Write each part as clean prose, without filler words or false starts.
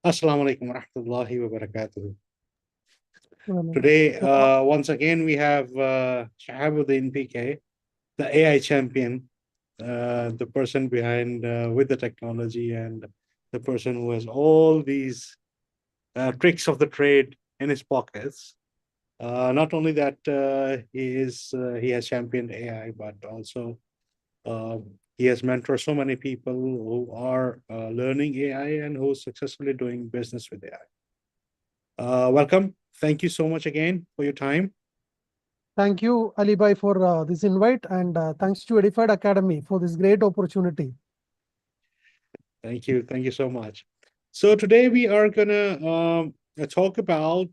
Assalamu alaikum wa rahmatullahi wa barakatuh. Well, Today, so, once again, we have Shihabudheen P K, the AI champion, the person behind with the technology and the person who has all these tricks of the trade in his pockets. Not only that, he has championed AI, but also uh, he has mentored so many people who are learning AI and who are successfully doing business with AI. Welcome. Thank you so much again for your time. thank you, Ali Bhai, for this invite, and thanks to Edified Academy for this great opportunity. Thank you. Thank you so much. So today we are gonna talk about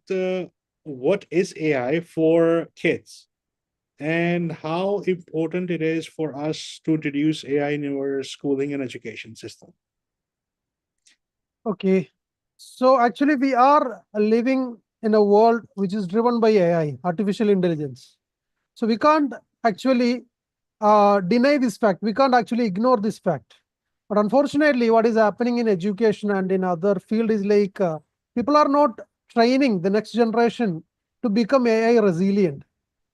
what is AI for kids and how important it is for us to introduce AI in our schooling and education system. Okay, so actually, we are living in a world which is driven by AI, artificial intelligence. So we can't actually deny this fact. We can't actually ignore this fact. But unfortunately, what is happening in education and in other field is like people are not training the next generation to become AI resilient,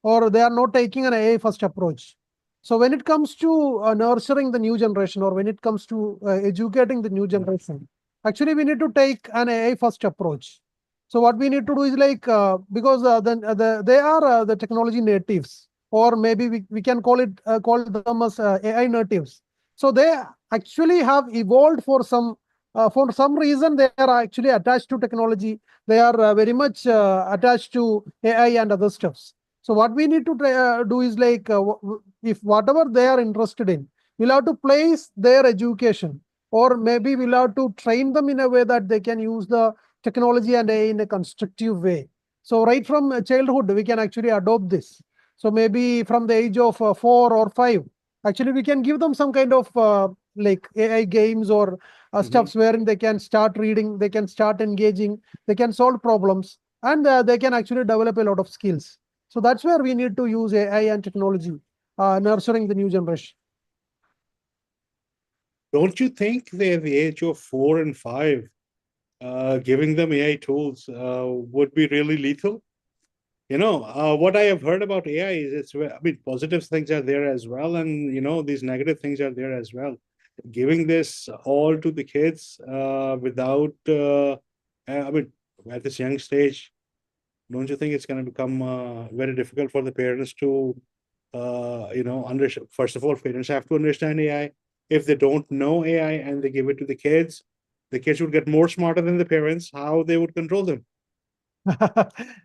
or they are not taking an AI first approach. So when it comes to nurturing the new generation, or when it comes to educating the new generation, actually we need to take an AI first approach. So what we need to do is like because they are the technology natives, or maybe we can call them as AI natives. So they actually have evolved for some reason. They are actually attached to technology. They are very much attached to AI and other stuffs. So what we need to do is like if whatever they are interested in, we'll have to place their education, or maybe we'll have to train them in a way that they can use the technology and AI in a constructive way. So right from childhood, we can actually adopt this. So maybe from the age of 4 or 5, actually we can give them some kind of like AI games or Mhm. stuffs wherein they can start reading, they can start engaging, they can solve problems, and they can actually develop a lot of skills. So that's where we need to use AI and technology, nurturing the new generation. Don't you think that at the age of 4 and 5, giving them AI tools would be really lethal? What I have heard about AI is I mean, positive things are there as well, and these negative things are there as well. Giving this all to the kids without, I mean, at this young stage, don't you think it's going to become very difficult for the parents to, first of all, parents have to understand AI. If they don't know AI and they give it to the kids would get more smarter than the parents. How they would control them?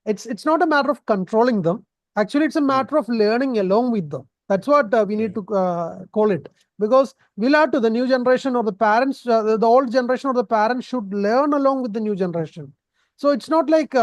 It's not a matter of controlling them. Actually, it's a Mm. matter of learning along with them. That's what we need Right. to call it. Because we'll have to the new generation, or the parents, the old generation or the parents should learn along with the new generation. So it's not like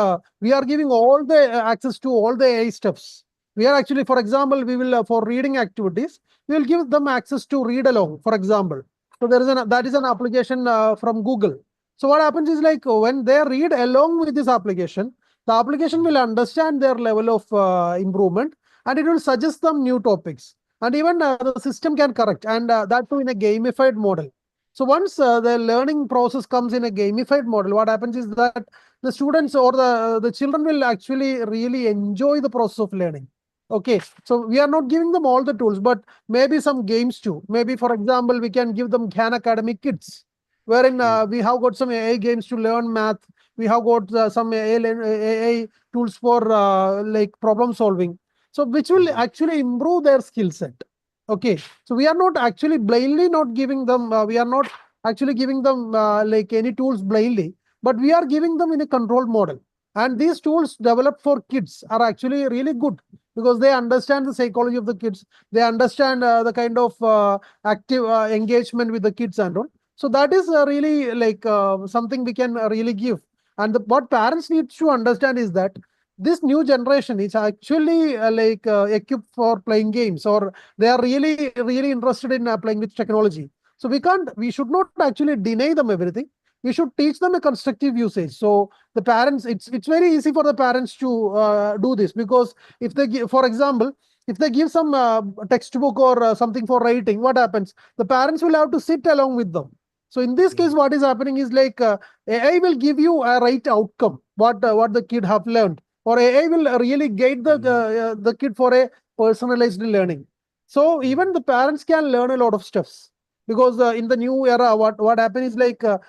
we are giving all the access to all the AI stuffs. We are actually, for example, we will for reading activities, we will give them access to read along. For example, so there is that is an application from Google. So what happens is like when they read along with this application, the application will understand their level of improvement, and it will suggest them new topics. And even the system can correct, and that too in a gamified model. So once the learning process comes in a gamified model, what happens is that the students or the children will actually really enjoy the process of learning. Okay, so we are not giving them all the tools, but maybe some games too. Maybe, for example, we can give them Khan Academy Kids, wherein Mm. we have got some AI games to learn math. We have got some AI tools for like problem solving. So which will Mhm. actually improve their skill set. Okay, so we are not actually blindly not giving them. We are not actually giving them like any tools blindly, but we are giving them in a controlled model. And these tools developed for kids are actually really good because they understand the psychology of the kids. They understand the kind of active engagement with the kids and all. So that is really like something we can really give. And what parents need to understand is that this new generation is actually like equipped for playing games, or they are really interested in playing with technology. So we should not actually deny them everything. We should teach them a constructive usage. So the parents, it's very easy for the parents to do this, because if they give, for example, if they give some textbook or something for writing, what happens? The parents will have to sit along with them. So in this case, what is happening is like AI will give you a right outcome, what the kid have learned, or AI will really guide the kid for a personalized learning. So even the parents can learn a lot of stuffs, because in the new era, what happened is like the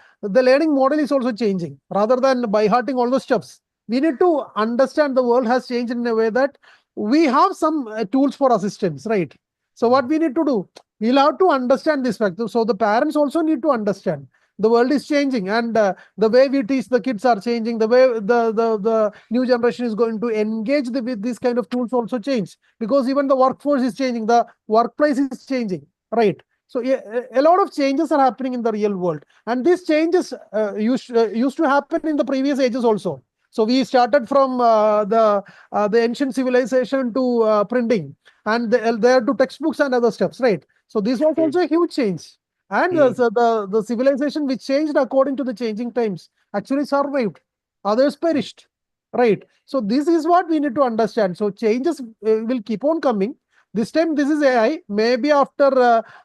learning model is also changing. Rather than by hearting all the stuffs, we need to understand the world has changed in a way that we have some tools for assistance, right? So what we need to do, we'll have to understand this fact. So the parents also need to understand the world is changing, and the way we teach the kids are changing. The way the new generation is going to engage with these kind of tools also change, because even the workforce is changing, the workplace is changing, right? So yeah, a lot of changes are happening in the real world, and these changes used to happen in the previous ages also. So we started from the ancient civilization to printing, and there to textbooks and other steps, right? So this was also a huge change. And so the civilization which changed according to the changing times actually survived. Others perished, right? So this is what we need to understand. So changes will keep on coming. This time this is AI. Maybe after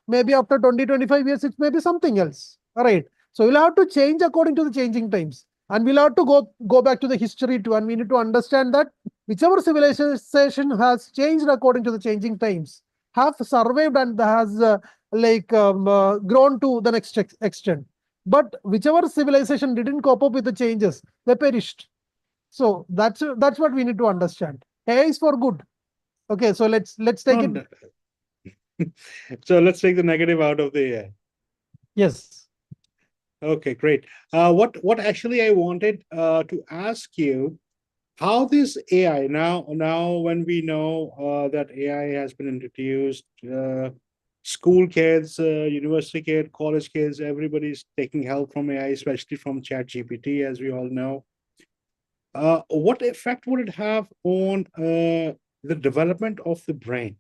20-25 years, it may be something else. All right. So we'll have to change according to the changing times. And we'll have to go back to the history too. And we need to understand that whichever civilization has changed according to the changing times have survived and has grown to the next extent. But whichever civilization didn't cope up with the changes, they perished. So that's what we need to understand. AI is for good. Okay, so let's take it. No, so let's take the negative out of the AI. Yes. Okay, great. What actually I wanted to ask you, how this AI now when we know that AI has been introduced, school kids, university kids, college kids, everybody's taking help from AI, especially from ChatGPT, as we all know. What effect would it have on the development of the brain?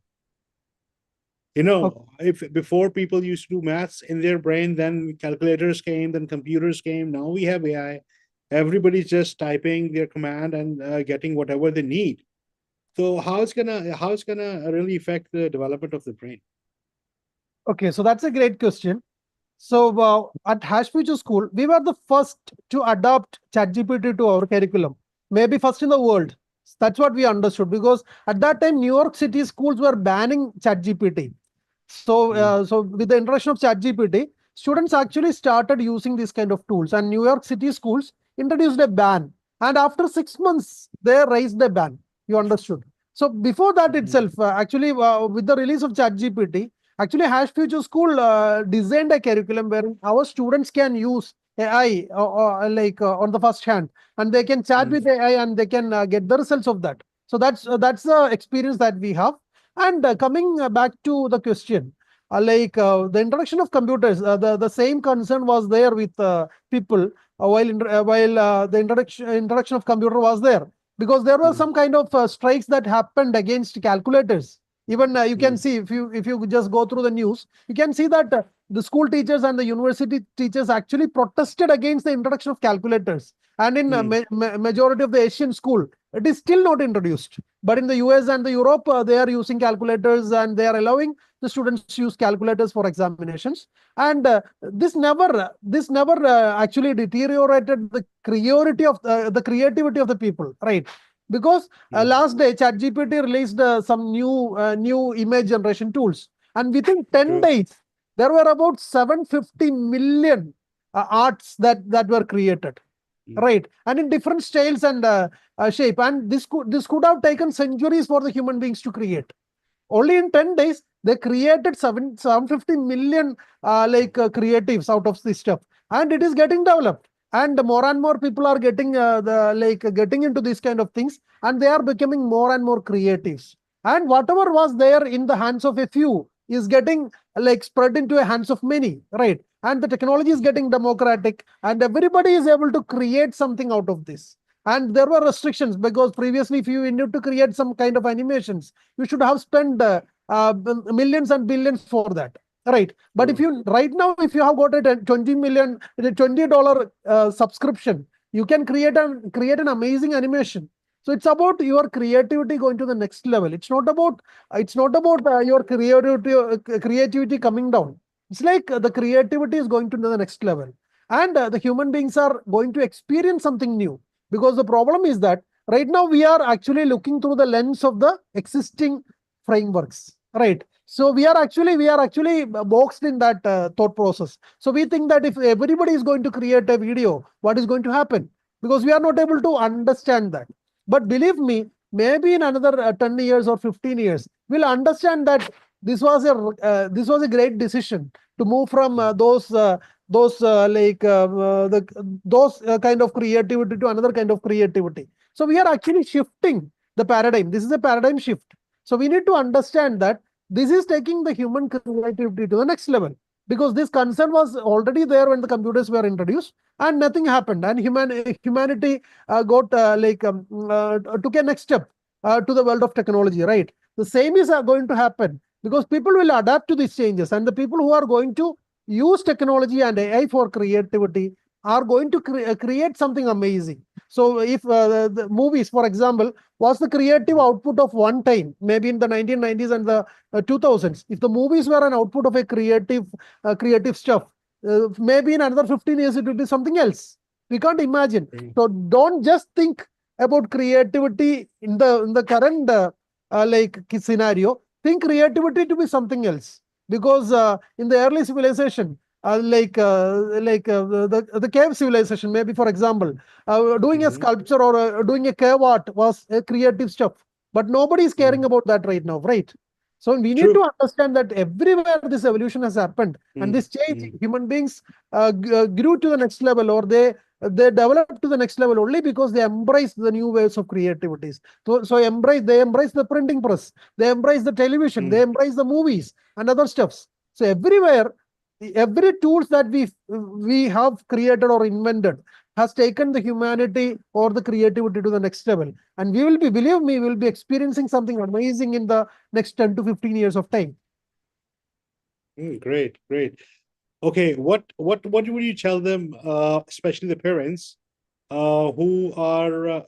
Okay. If before people used to do maths in their brain, then calculators came, then computers came. Now we have AI. Everybody's just typing their command and getting whatever they need. So how it's gonna really affect the development of the brain? Okay, so that's a great question. So at Hash Future School, we were the first to adopt ChatGPT to our curriculum. Maybe first in the world. That's what we understood, because at that time, New York City schools were banning ChatGPT. So, Mm, so with the introduction of ChatGPT, students actually started using these kind of tools, and New York City schools introduced a ban. And after 6 months, they raised the ban. You understood? So before that mm, itself, actually, with the release of ChatGPT, actually, Hash Future School designed a curriculum where our students can use AI on the first hand, and they can chat mm, with AI and they can get the results of that. So that's the experience that we have. And coming back to the question, the introduction of computers, the same concern was there with people while the introduction of computer was there, because there were mm, some kind of strikes that happened against calculators. Even you can mm, see, if you just go through the news, you can see that the school teachers and the university teachers actually protested against the introduction of calculators. And in mm, majority of the Asian school, it is still not introduced. But in the US and the Europe, they are using calculators, and they are allowing the students to use calculators for examinations. And this never actually deteriorated the creativity of the people, right? Because mm, last day ChatGPT released some new image generation tools, and within 10 true. days there were about 750 million arts that were created, Mm, right? And in different styles and shape. And this could have taken centuries for the human beings to create. Only in 10 days, they created 750 million creatives out of this stuff. And it is getting developed. And more people are getting into these kind of things, and they are becoming more and more creatives. And whatever was there in the hands of a few is getting spread into the hands of many, right? And the technology is getting democratic, and everybody is able to create something out of this. And there were restrictions, because previously, if you need to create some kind of animations, you should have spent millions and billions for that, right? But if true. you right now, if you have got a 20 million, $20 subscription, you can create an amazing animation. So it's about your creativity going to the next level. It's not about your creativity coming down. It's like the creativity is going to the next level, and the human beings are going to experience something new. Because the problem is that right now we are actually looking through the lens of the existing frameworks, right? So we are actually boxed in that thought process. So we think that if everybody is going to create a video, what is going to happen? Because we are not able to understand that. But believe me, maybe in another 10 years or 15 years, we'll understand that this was a great decision to move from those kind of creativity to another kind of creativity. So we are actually shifting the paradigm. This is a paradigm shift. So we need to understand that this is taking the human creativity to the next level, because this concern was already there when the computers were introduced and nothing happened, and humanity got took a next step to the world of technology, right? The same is going to happen, because people will adapt to these changes, and the people who are going to use technology and AI for creativity are going to create something amazing. So if the movies, for example, was the creative output of one time, maybe in the 1990s and the 2000s, if the movies were an output of a creative stuff, maybe in another 15 years it will be something else. We can't imagine. So don't just think about creativity in the current scenario. Think creativity to be something else, because in the early civilization, the cave civilization, maybe for example, doing a Mhm. sculpture or doing a cave art was a creative stuff, but nobody is caring Mhm. about that right now, right? So we need True. to understand that everywhere this evolution has happened, and Mm, this change, mm, human beings grew to the next level, or they developed to the next level only because they embraced the new ways of creativities. They embrace the printing press, they embrace the television, they mm, embrace the movies and other stuffs. So everywhere, every tools that we have created or invented has taken the humanity or the creativity to the next level. And we will be, believe me, we will be experiencing something amazing in the next 10 to 15 years of time. great, great. Okay, what would you tell them, especially the parents, who are,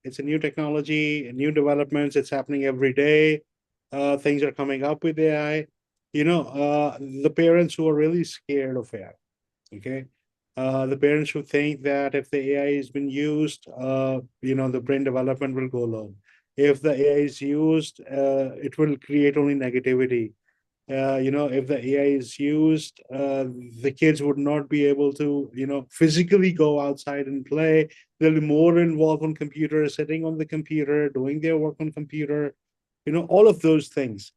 it's a new technology, new developments, it's happening every day, things are coming up with AI, the parents who are really scared of AI, okay? The parents who think that if the AI has been used, the brain development will go low. If the AI is used, it will create only negativity. If the AI is used, the kids would not be able to, physically go outside and play. They'll be more involved on computer, sitting on the computer, doing their work on computer, all of those things.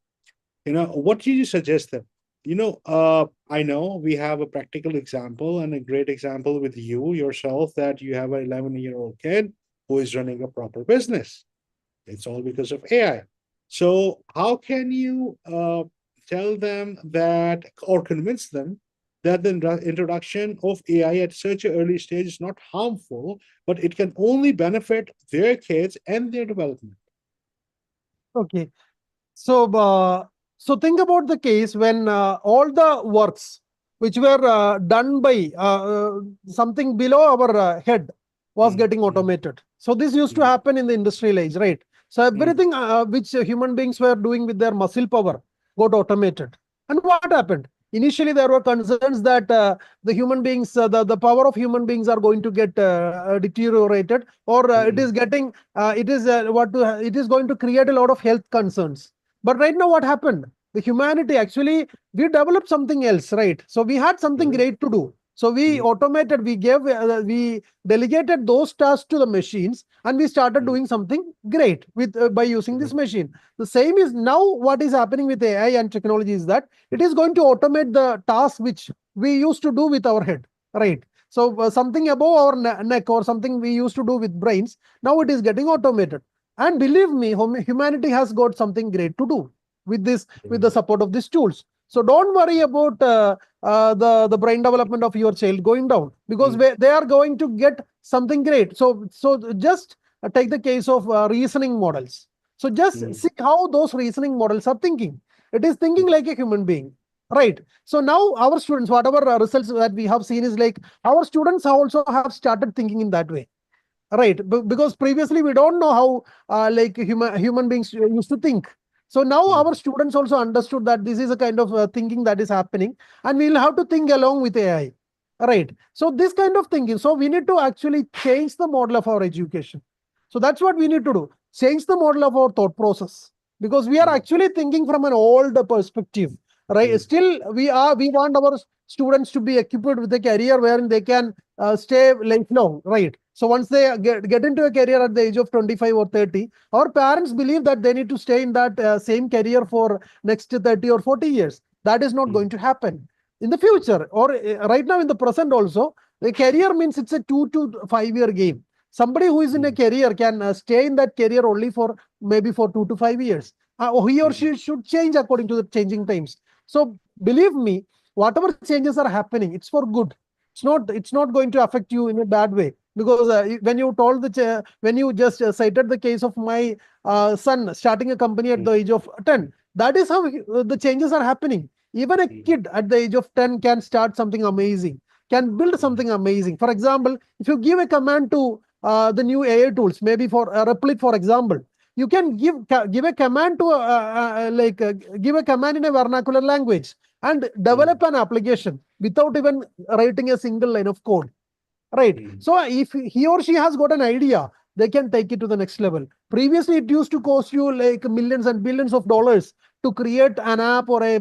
What do you suggest them? I know we have a practical example and a great example with you yourself, that you have an 11-year-old kid who is running a proper business. It's all because of AI. So how can you tell them that, or convince them that the introduction of AI at such an early stage is not harmful, but it can only benefit their kids and their development? Okay. So, so think about the case when all the works which were done by something below our head was Mm, getting mm, automated. So this used to mm, happen in the industrial age, right? So mm, everything which human beings were doing with their muscle power got automated. And what happened? Initially, there were concerns that the power of human beings are going to get deteriorated, or it mm, is getting, it is it is going to create a lot of health concerns. But right now, what happened? The humanity actually, we developed something else, right? So we had something mm, great to do. So we mm, automated, we delegated those tasks to the machines, and we started mm, doing something great with by using this mm, machine. The same is now what is happening with AI and technology is that it is going to automate the tasks which we used to do with our head, right? So something above our neck or something we used to do with brains, now it is getting automated. And believe me, humanity has got something great to do with this, with the mm, support of these tools. So don't worry about the brain development of your child going down, because mm, they are going to get something great. So just take the case of reasoning models. So just mm, see how those reasoning models are thinking. It is thinking like a human being, right? So now our students, whatever results that we have seen is like our students also have started thinking in that way, right? Because previously we don't know how human beings used to think. So now mm, our students also understood that this is a kind of thinking that is happening, and we'll have to think along with AI. Right. So this kind of thinking. So we need to actually change the model of our education. So that's what we need to do. Change the model of our thought process, because we are mm, actually thinking from an old perspective. Right. mm, Still, we want our students to be equipped with a career wherein they can stay lifelong. Right. So once they get into a career at the age of 25 or 30, our parents believe that they need to stay in that same career for next 30 or 40 years. That is not mm, going to happen in the future, or right now in the present also. The career means it's a 2 to 5 year game. Somebody who is in a mm, career can stay in that career only for maybe for 2 to 5 years. He or mm, she should change according to the changing times. So believe me, whatever changes are happening, it's for good. It's not going to affect you in a bad way, because when you told when you just cited the case of my son starting a company at mm, the age of 10, that is how the changes are happening. Even a mm, kid at the age of 10 can start something amazing, can build mm, something amazing. For example, if you give a command to the new AI tools, maybe for Replit, for example, you can give a command to give a command in a vernacular language and mm, develop an application without even writing a single line of code. Right. mm, So if he or she has got an idea, they can take it to the next level. Previously, it used to cost you like millions and billions of dollars to create an app or a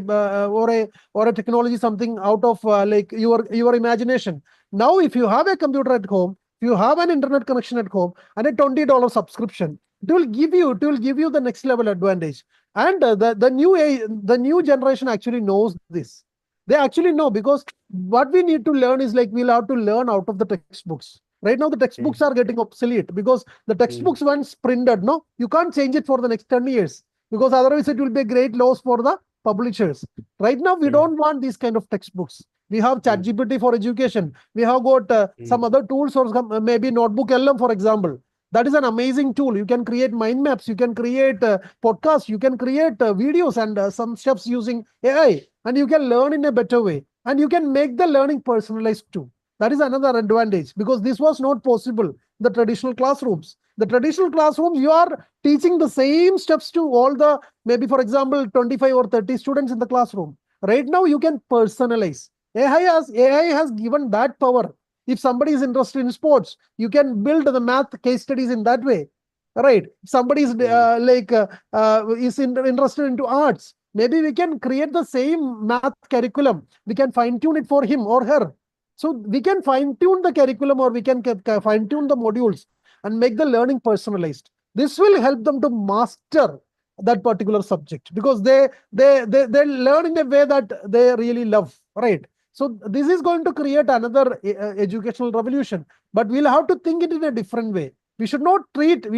technology, something out of like your imagination. Now, if you have a computer at home, if you have an internet connection at home and a $20 subscription, it will give you the next level advantage. And the new generation actually knows this. They actually know, because what we need to learn is like we'll have to learn out of the textbooks. Right now, the textbooks mm, are getting obsolete, because the textbooks mm, once printed, no, you can't change it for the next 10 years, because otherwise it will be a great loss for the publishers. Right now, we mm, don't want these kind of textbooks. We have mm, ChatGPT for education. We have got some mm, other tools, or maybe Notebook LM, for example. That is an amazing tool. You can create mind maps, you can create podcasts, you can create videos and some steps using AI, and you can learn in a better way. And you can make the learning personalized too. That is another advantage, because this was not possible in the traditional classrooms. The traditional classrooms, you are teaching the same steps to all the, maybe for example, 25 or 30 students in the classroom. Right now, you can personalize. AI has given that power. If somebody is interested in sports, you can build the math case studies in that way. Right. Somebody is mm, interested into arts. Maybe we can create the same math curriculum. We can fine tune it for him or her. So we can fine tune the curriculum, or we can fine tune the modules and make the learning personalized. This will help them to master that particular subject, because they learn in a way that they really love. Right. So this is going to create another educational revolution, but we'll have to think it in a different way. We should not try to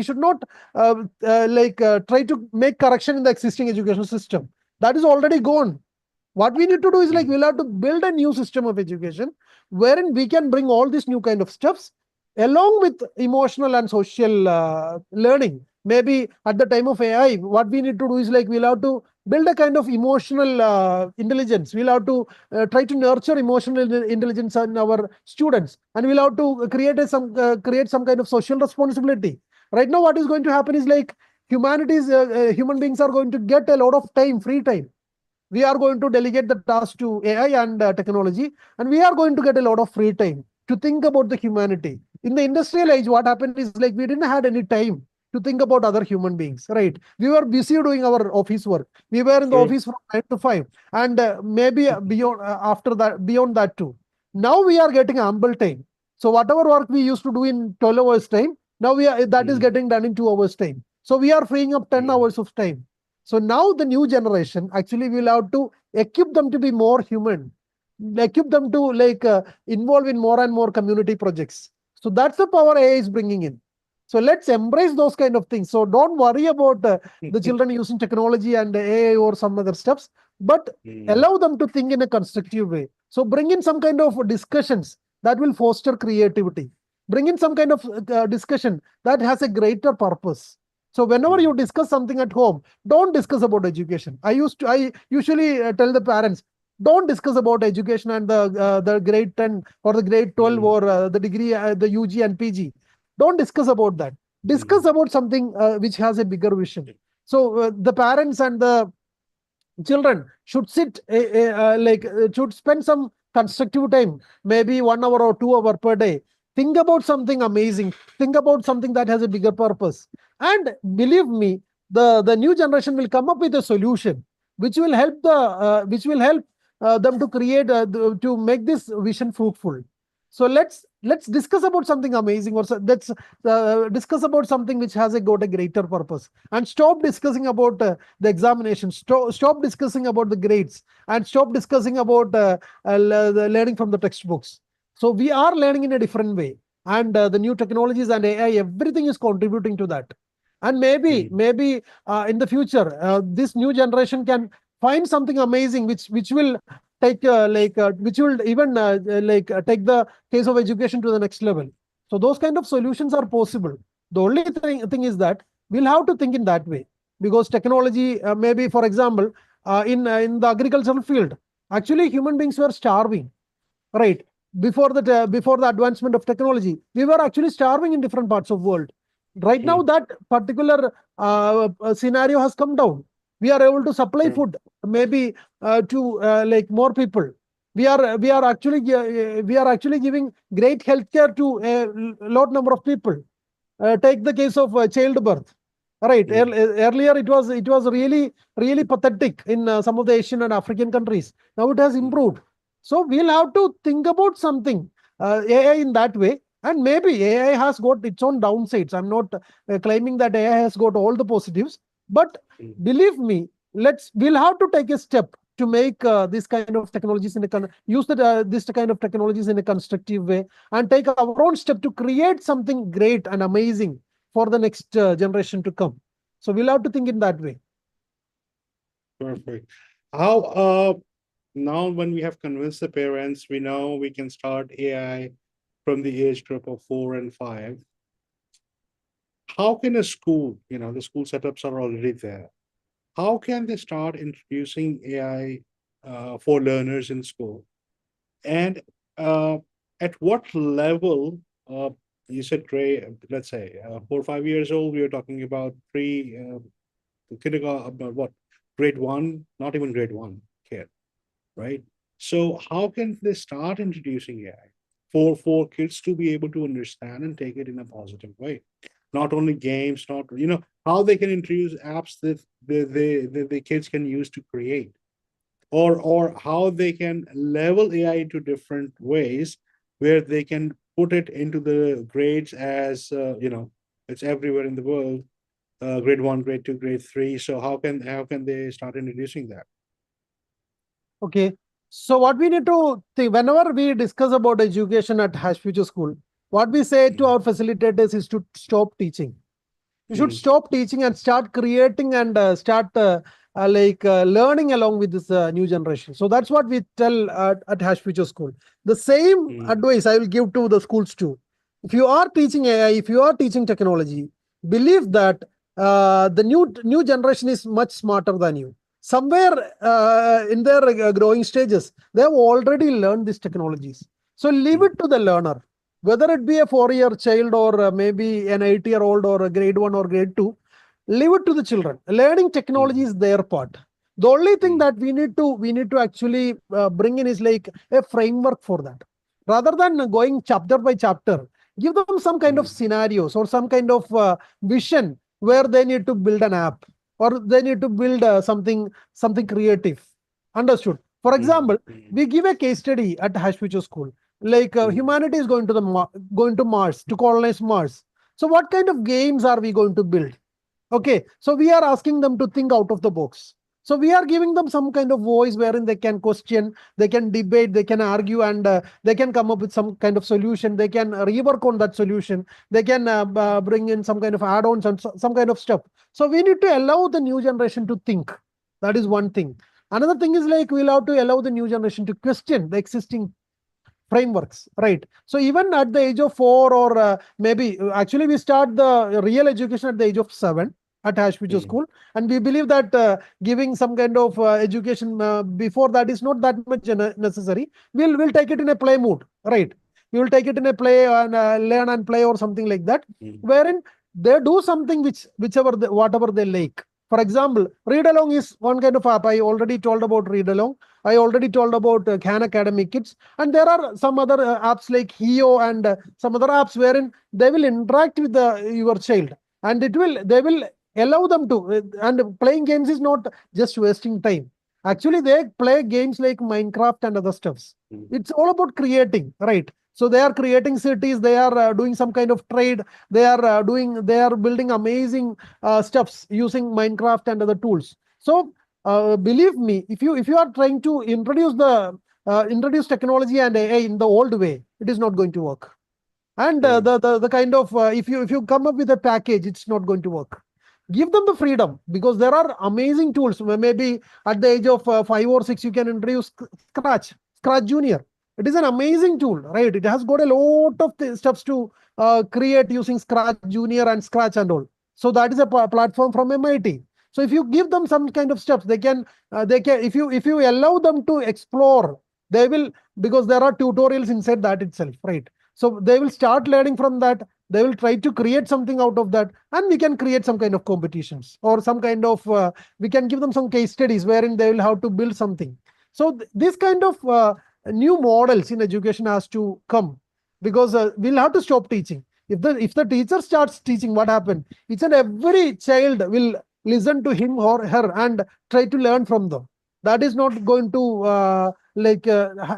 make correction in the existing education system. That is already gone. What we need to do is like mm, we'll have to build a new system of education wherein we can bring all these new kind of stuffs along with emotional and social learning. Maybe at the time of AI, what we need to do is like we'll have to build a kind of emotional intelligence. We'll have to try to nurture emotional intelligence in our students, and we'll have to create some kind of social responsibility. Right now, what is going to happen is like human beings are going to get a lot of time, free time. We are going to delegate the task to AI and technology, and we are going to get a lot of free time to think about the humanity. In the industrial age, what happened is like we didn't had any time to think about other human beings, right? We were busy doing our office work. We were in the true. office from 9 to 5, and maybe beyond after that, beyond that too. Now we are getting ample time. So whatever work we used to do in 12 hours time, now that is Mm, getting done in 2 hours time. So we are freeing up 10 mm, hours of time. So now the new generation actually will have to equip them to be more human, equip them to involve in more and more community projects. So that's the power AI is bringing in. So let's embrace those kind of things. So don't worry about the children using technology and AI or some other steps, but mm, allow them to think in a constructive way. So bring in some kind of discussions that will foster creativity. Bring in some kind of discussion that has a greater purpose. So whenever mm, you discuss something at home, don't discuss about education. I usually tell the parents, don't discuss about education and the grade 10 or the grade 12 mm, or the degree, the UG and PG. Don't discuss about that. Discuss mm, about something which has a bigger vision. So the parents and the children should sit should spend some constructive time, maybe 1 hour or 2 hour per day. Think about something amazing. Think about something that has a bigger purpose. And believe me, the new generation will come up with a solution which will help them to create to make this vision fruitful. So let's discuss about something amazing, or let's discuss about something which has got a greater purpose, and stop discussing about the examination. Stop discussing about the grades, and stop discussing about the learning from the textbooks. So we are learning in a different way, and the new technologies and AI, everything is contributing to that. And maybe in the future, this new generation can find something amazing which will take which will even take the case of education to the next level. So those kind of solutions are possible. The only thing is that we'll have to think in that way, because technology, maybe for example, in the agricultural field, actually human beings were starving, right? Before the advancement of technology, we were actually starving in different parts of world. Right now, Mm. that particular scenario has come down. We are able to supply Sure. food, maybe to more people. We are actually giving great healthcare to a lot number of people. Take the case of childbirth, right? Mm. Earlier it was really pathetic in some of the Asian and African countries. Now it has Mm. improved. So we'll have to think about something AI in that way. And maybe AI has got its own downsides. I'm not claiming that AI has got all the positives, but Mm. believe me, we'll have to take a step to make this kind of technologies use this kind of technologies in a constructive way, and take our own step to create something great and amazing for the next generation to come. So we'll have to think in that way. Perfect. How now when we have convinced the parents, we know we can start AI from the age group of 4 and 5. How can a school, the school setups are already there. How can they start introducing AI for learners in school? And uh, at what level, you said grade, let's say 4 or 5 years old, we are talking about kindergarten, about what, grade one, not even grade one kid, right? So how can they start introducing AI for kids to be able to understand and take it in a positive way? Not only games, not how they can introduce apps that the kids can use to create, or how they can level AI into different ways where they can put it into the grades as it's everywhere in the world, grade one, grade two, grade three. So how can they start introducing that? Okay. So what we need to think, whenever we discuss about education at Hash Future School, what we say to Mm. our facilitators is to stop teaching. You should Mm. stop teaching and start creating, and start learning along with this new generation. So that's what we tell at Hash Future School. The same Mm. advice I will give to the schools too. If you are teaching AI, if you are teaching technology, believe that the new generation is much smarter than you. Somewhere in their growing stages, they have already learned these technologies. So leave Mm. it to the learner, whether it be a 4 year child, or maybe an 8 year old, or a grade one or grade two. Leave it to the children. Learning technology Mm. is their part. The only thing Mm. that we need to actually bring in is like a framework for that. Rather than going chapter by chapter, give them some kind of Mm. scenarios or some kind of vision where they need to build an app, or they need to build something creative. Understood? For Mm. example, Mm. we give a case study at Hash Future School, like Mm. humanity is going to Mars, to colonize Mars. So what kind of games are we going to build? Okay, so we are asking them to think out of the box. So we are giving them some kind of voice wherein they can question, they can debate, they can argue, and they can come up with some kind of solution. They can rework on that solution. They can bring in some kind of add-ons and some kind of stuff. So we need to allow the new generation to think. That is one thing. Another thing is like we'll have to allow the new generation to question the existing frameworks, right? So even at the age of 4, or maybe actually we start the real education at the age of 7 at Hash Future Mm. School, and we believe that giving some kind of education before that is not that much necessary. We'll take it in a play mood, right? We will take it in a play and learn and play or something like that, Mm. wherein they do something whatever they like. For example, read along is one kind of app. I already told about read along. I already told about Khan Academy Kids, and there are some other apps like Heo and some other apps wherein they will interact with your child, and they will allow them to. And playing games is not just wasting time. Actually, they play games like Minecraft and other stuffs. It's all about creating, right? So they are creating cities. They are doing some kind of trade. They are building amazing stuffs using Minecraft and other tools. So believe me, if you are trying to introduce technology and AI in the old way, it is not going to work. And the kind of if you come up with a package, it's not going to work. Give them the freedom, because there are amazing tools. Maybe at the age of 5 or 6, you can introduce Scratch Junior. It is an amazing tool, right? It has got a lot of stuffs to create using Scratch Junior and Scratch and all. So that is a platform from MIT. So if you give them some kind of steps, they can if you allow them to explore, they will, because there are tutorials inside that itself, right? So they will start learning from that. They will try to create something out of that, and we can create some kind of competitions, or some kind of we can give them some case studies wherein they will have to build something. So this kind of new models in education has to come, because we'll have to stop teaching. If the teacher starts teaching, what happened? Each and every child will listen to him or her and try to learn from them. That is not going to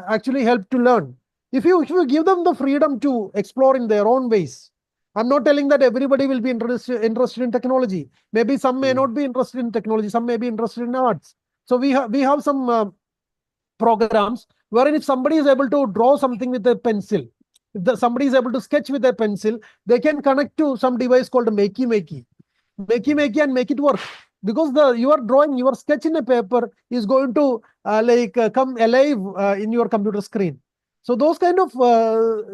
actually help to learn. If you give them the freedom to explore in their own ways. I'm not telling that everybody will be interested in technology. Maybe some may not be interested in technology. Some may be interested in arts. So we have some programs wherein if somebody is able to draw something with a pencil, if somebody is able to sketch with a pencil, they can connect to some device called Makey and make it work. Because your drawing, your sketch in a paper is going to come alive in your computer screen. So those kind of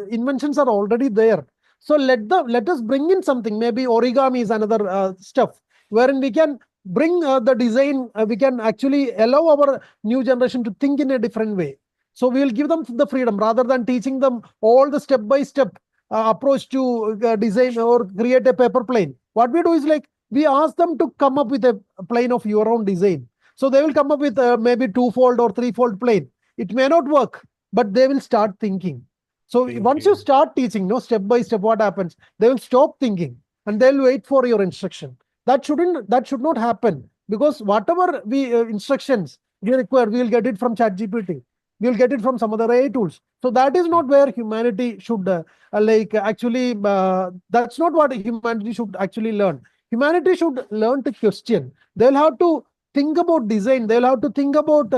inventions are already there. So let us bring in something. Maybe origami is another stuff wherein we can bring the design. We can actually allow our new generation to think in a different way. So we will give them the freedom rather than teaching them all the step by step approach to design or create a paper plane. What we do is like we ask them to come up with a plane of your own design. So they will come up with maybe two-fold or three-fold plane. It may not work, but they will start thinking. So once you start teaching, step by step, what happens? They will stop thinking and they'll wait for your instruction. That should not happen, because whatever instructions we require, we will get it from ChatGPT. We will get it from some other AI tools. So that is not where humanity should actually. That's not what humanity should actually learn. Humanity should learn to question. They'll have to think about design. They'll have to think about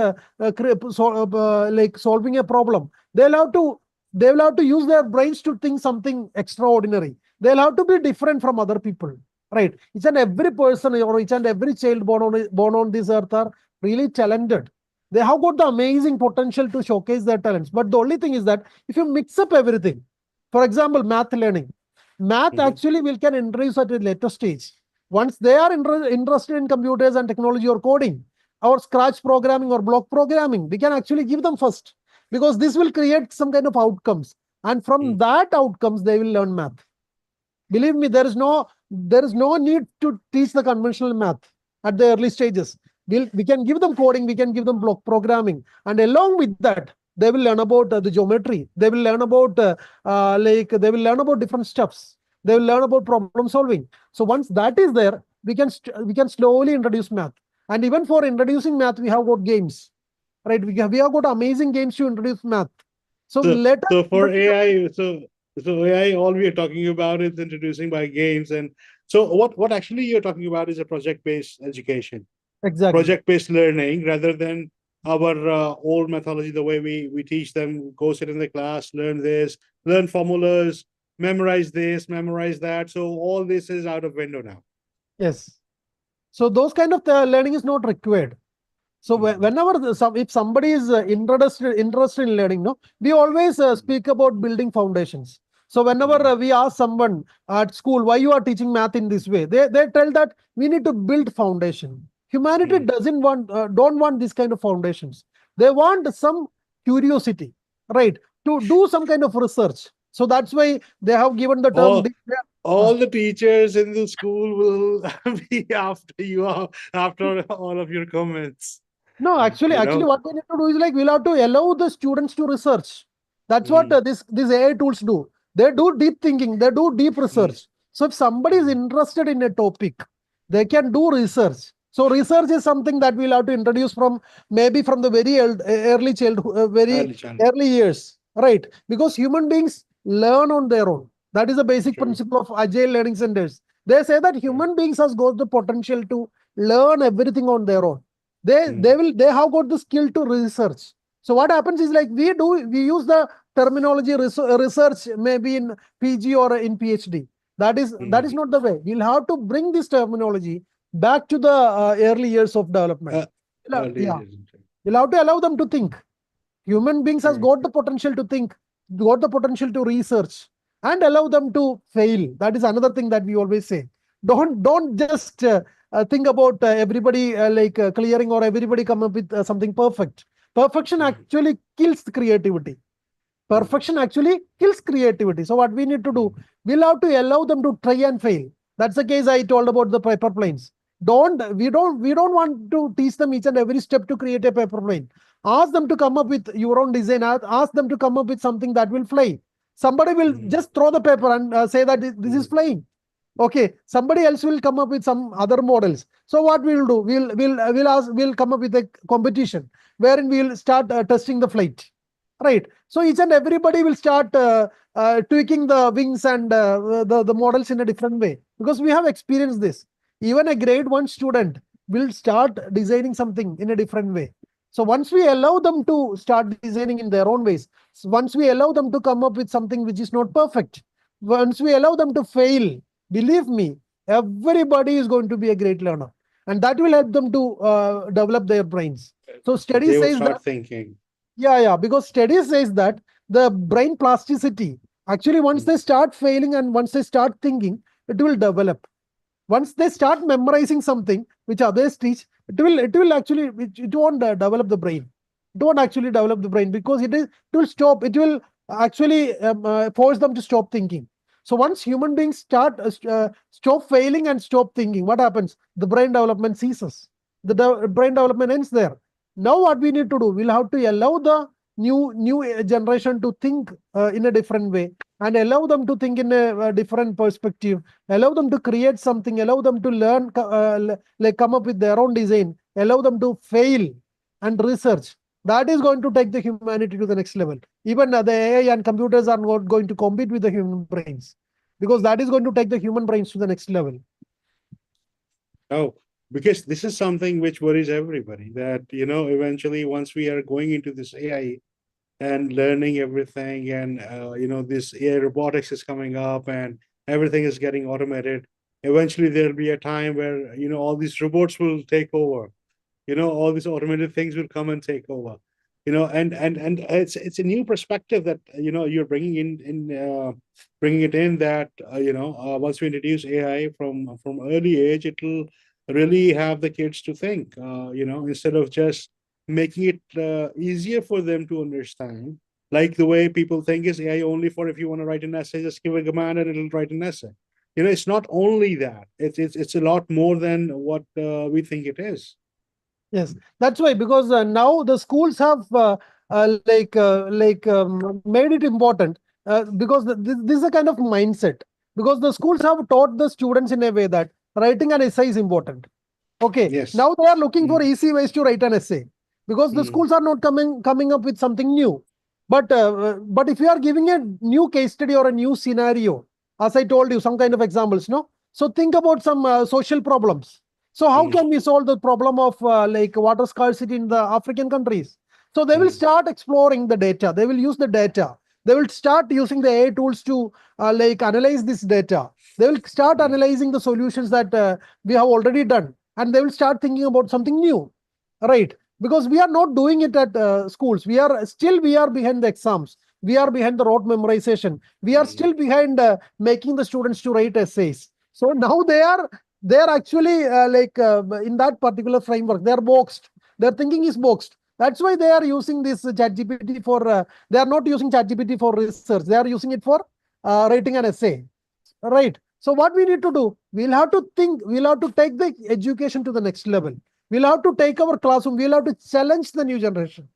solving a problem. They will have to use their brains to think something extraordinary. They'll have to be different from other people, right? Each and every person or each and every child born on this earth are really talented. They have got the amazing potential to showcase their talents. But the only thing is that if you mix up everything, for example, math learning, math actually we can introduce at a later stage. Once they are interested in computers and technology or coding, or scratch programming or block programming, we can actually give them first, because this will create some kind of outcomes. And from that outcomes, they will learn math. Believe me, there is no need to teach the conventional math at the early stages. We can give them coding, we can give them block programming, and along with that, they will learn about the geometry. They will learn about they will learn about different stuffs. They will learn about problem solving. So once that is there, we can slowly introduce math. And even for introducing math, we have got games, right? We have got amazing games to introduce math. So for AI, so AI, all we are talking about is introducing by games. And so what actually you're talking about is a project-based education, exactly, project-based learning, rather than our old methodology, the way we teach them, go sit in the class, learn this, learn formulas, memorize this, memorize that. So all this is out of window now. yes. So those kind of learning is not required. So whenever if somebody is interested in learning, we always speak about building foundations. So whenever we ask someone at school why you are teaching math in this way, they tell that we need to build foundation. Humanity don't want this kind of foundations. They want some curiosity, right? To do some kind of research. So that's why they have given the term. all the teachers in the school will be after you, after all of your comments. No, actually, You know. what we need to do is like we'll have to allow the students to research. That's what Mm, these AI tools do. They do deep thinking, they do deep mm, research. So if somebody is mm. interested in a topic, they can do research. So research is something that we'll have to introduce from maybe from the very early childhood, very Early childhood. early years, right? Because human beings learn on their own. That is the basic True. principle of agile learning centers. They say that True. human beings has got the potential to learn everything on their own. Mm, They have got the skill to research. So what happens is like we use the terminology research maybe in PG or in PhD. That is mm. not the way. We'll have to bring this terminology back to the early years of development. Uh, Yeah, Early. we'll have to allow them to think. Human beings has True. got the potential to think, got the potential to research, and allow them to fail. That is another thing that we always say. Don't just think about everybody clearing or everybody come up with something perfect. Perfection Mm, actually kills the creativity. mm, Perfection actually kills creativity. So what we need to do, mm, we'll have to allow them to try and fail. That's the case I told about the paper planes. We don't want to teach them each and every step to create a paper plane. Ask them to come up with your own design. Ask them to come up with something that will fly. Somebody will mm, just throw the paper and say that this is mm, flying. Okay, somebody else will come up with some other models. So what we'll do, we'll come up with a competition wherein we'll start testing the flight. Right. So each and everybody will start tweaking the wings and the models in a different way because we have experienced this. Even a grade one student will start designing something in a different way. So once we allow them to start designing in their own ways, once we allow them to come up with something which is not perfect, once we allow them to fail, believe me, everybody is going to be a great learner, and that will help them to develop their brains. So study they will says that start thinking. yeah, because study says that the brain plasticity, actually, once Mm, they start failing and once they start thinking, it will develop. Once they start memorizing something which others teach, it will actually it won't develop the brain. It won't actually develop the brain because it will stop. It will actually force them to stop thinking. So once human beings stop failing and stop thinking, what happens? The brain development ceases. The brain development ends there. Now what we need to do, we'll have to allow the new generation to think in a different way and allow them to think in a different perspective, allow them to create something, allow them to learn, like come up with their own design, allow them to fail and research. That is going to take the humanity to the next level. Even the AI and computers are not going to compete with the human brains because that is going to take the human brains to the next level. oh, because this is something which worries everybody, that eventually once we are going into this AI and learning everything, and this AI robotics is coming up and everything is getting automated, eventually there'll be a time where all these robots will take over. All these automated things will come and take over. And it's a new perspective that you're bringing bringing it in, that once we introduce AI from early age, it'll really have the kids to think, instead of just making it easier for them to understand, like the way people think is AI only for if you want to write an essay, just give a command and it'll write an essay. It's not only that. It's a lot more than what we think it is. Yes, that's why, because now the schools have made it important because this is a kind of mindset, because the schools have taught the students in a way that writing an essay is important. Okay, Yes. now they are looking for Mm, easy ways to write an essay because the mm, schools are not coming up with something new. But if you are giving a new case study or a new scenario, as I told you, some kind of examples, no. So think about some social problems. So how mm, can we solve the problem of water scarcity in the African countries? So they will mm, start exploring the data. They will use the data. They will start using the AI tools to analyze this data. They will start mm, analyzing the solutions that we have already done, and they will start thinking about something new, right? Because we are not doing it at schools. We are behind the exams. We are behind the rote memorization. We are mm, still behind making the students to write essays. So now they are actually in that particular framework. They are boxed. Their thinking is boxed. That's why they are using this ChatGPT for. They are not using ChatGPT for research. They are using it for writing an essay, right? So what we need to do, we'll have to think, we'll have to take the education to the next level. We'll have to take our classroom, we'll have to challenge the new generation.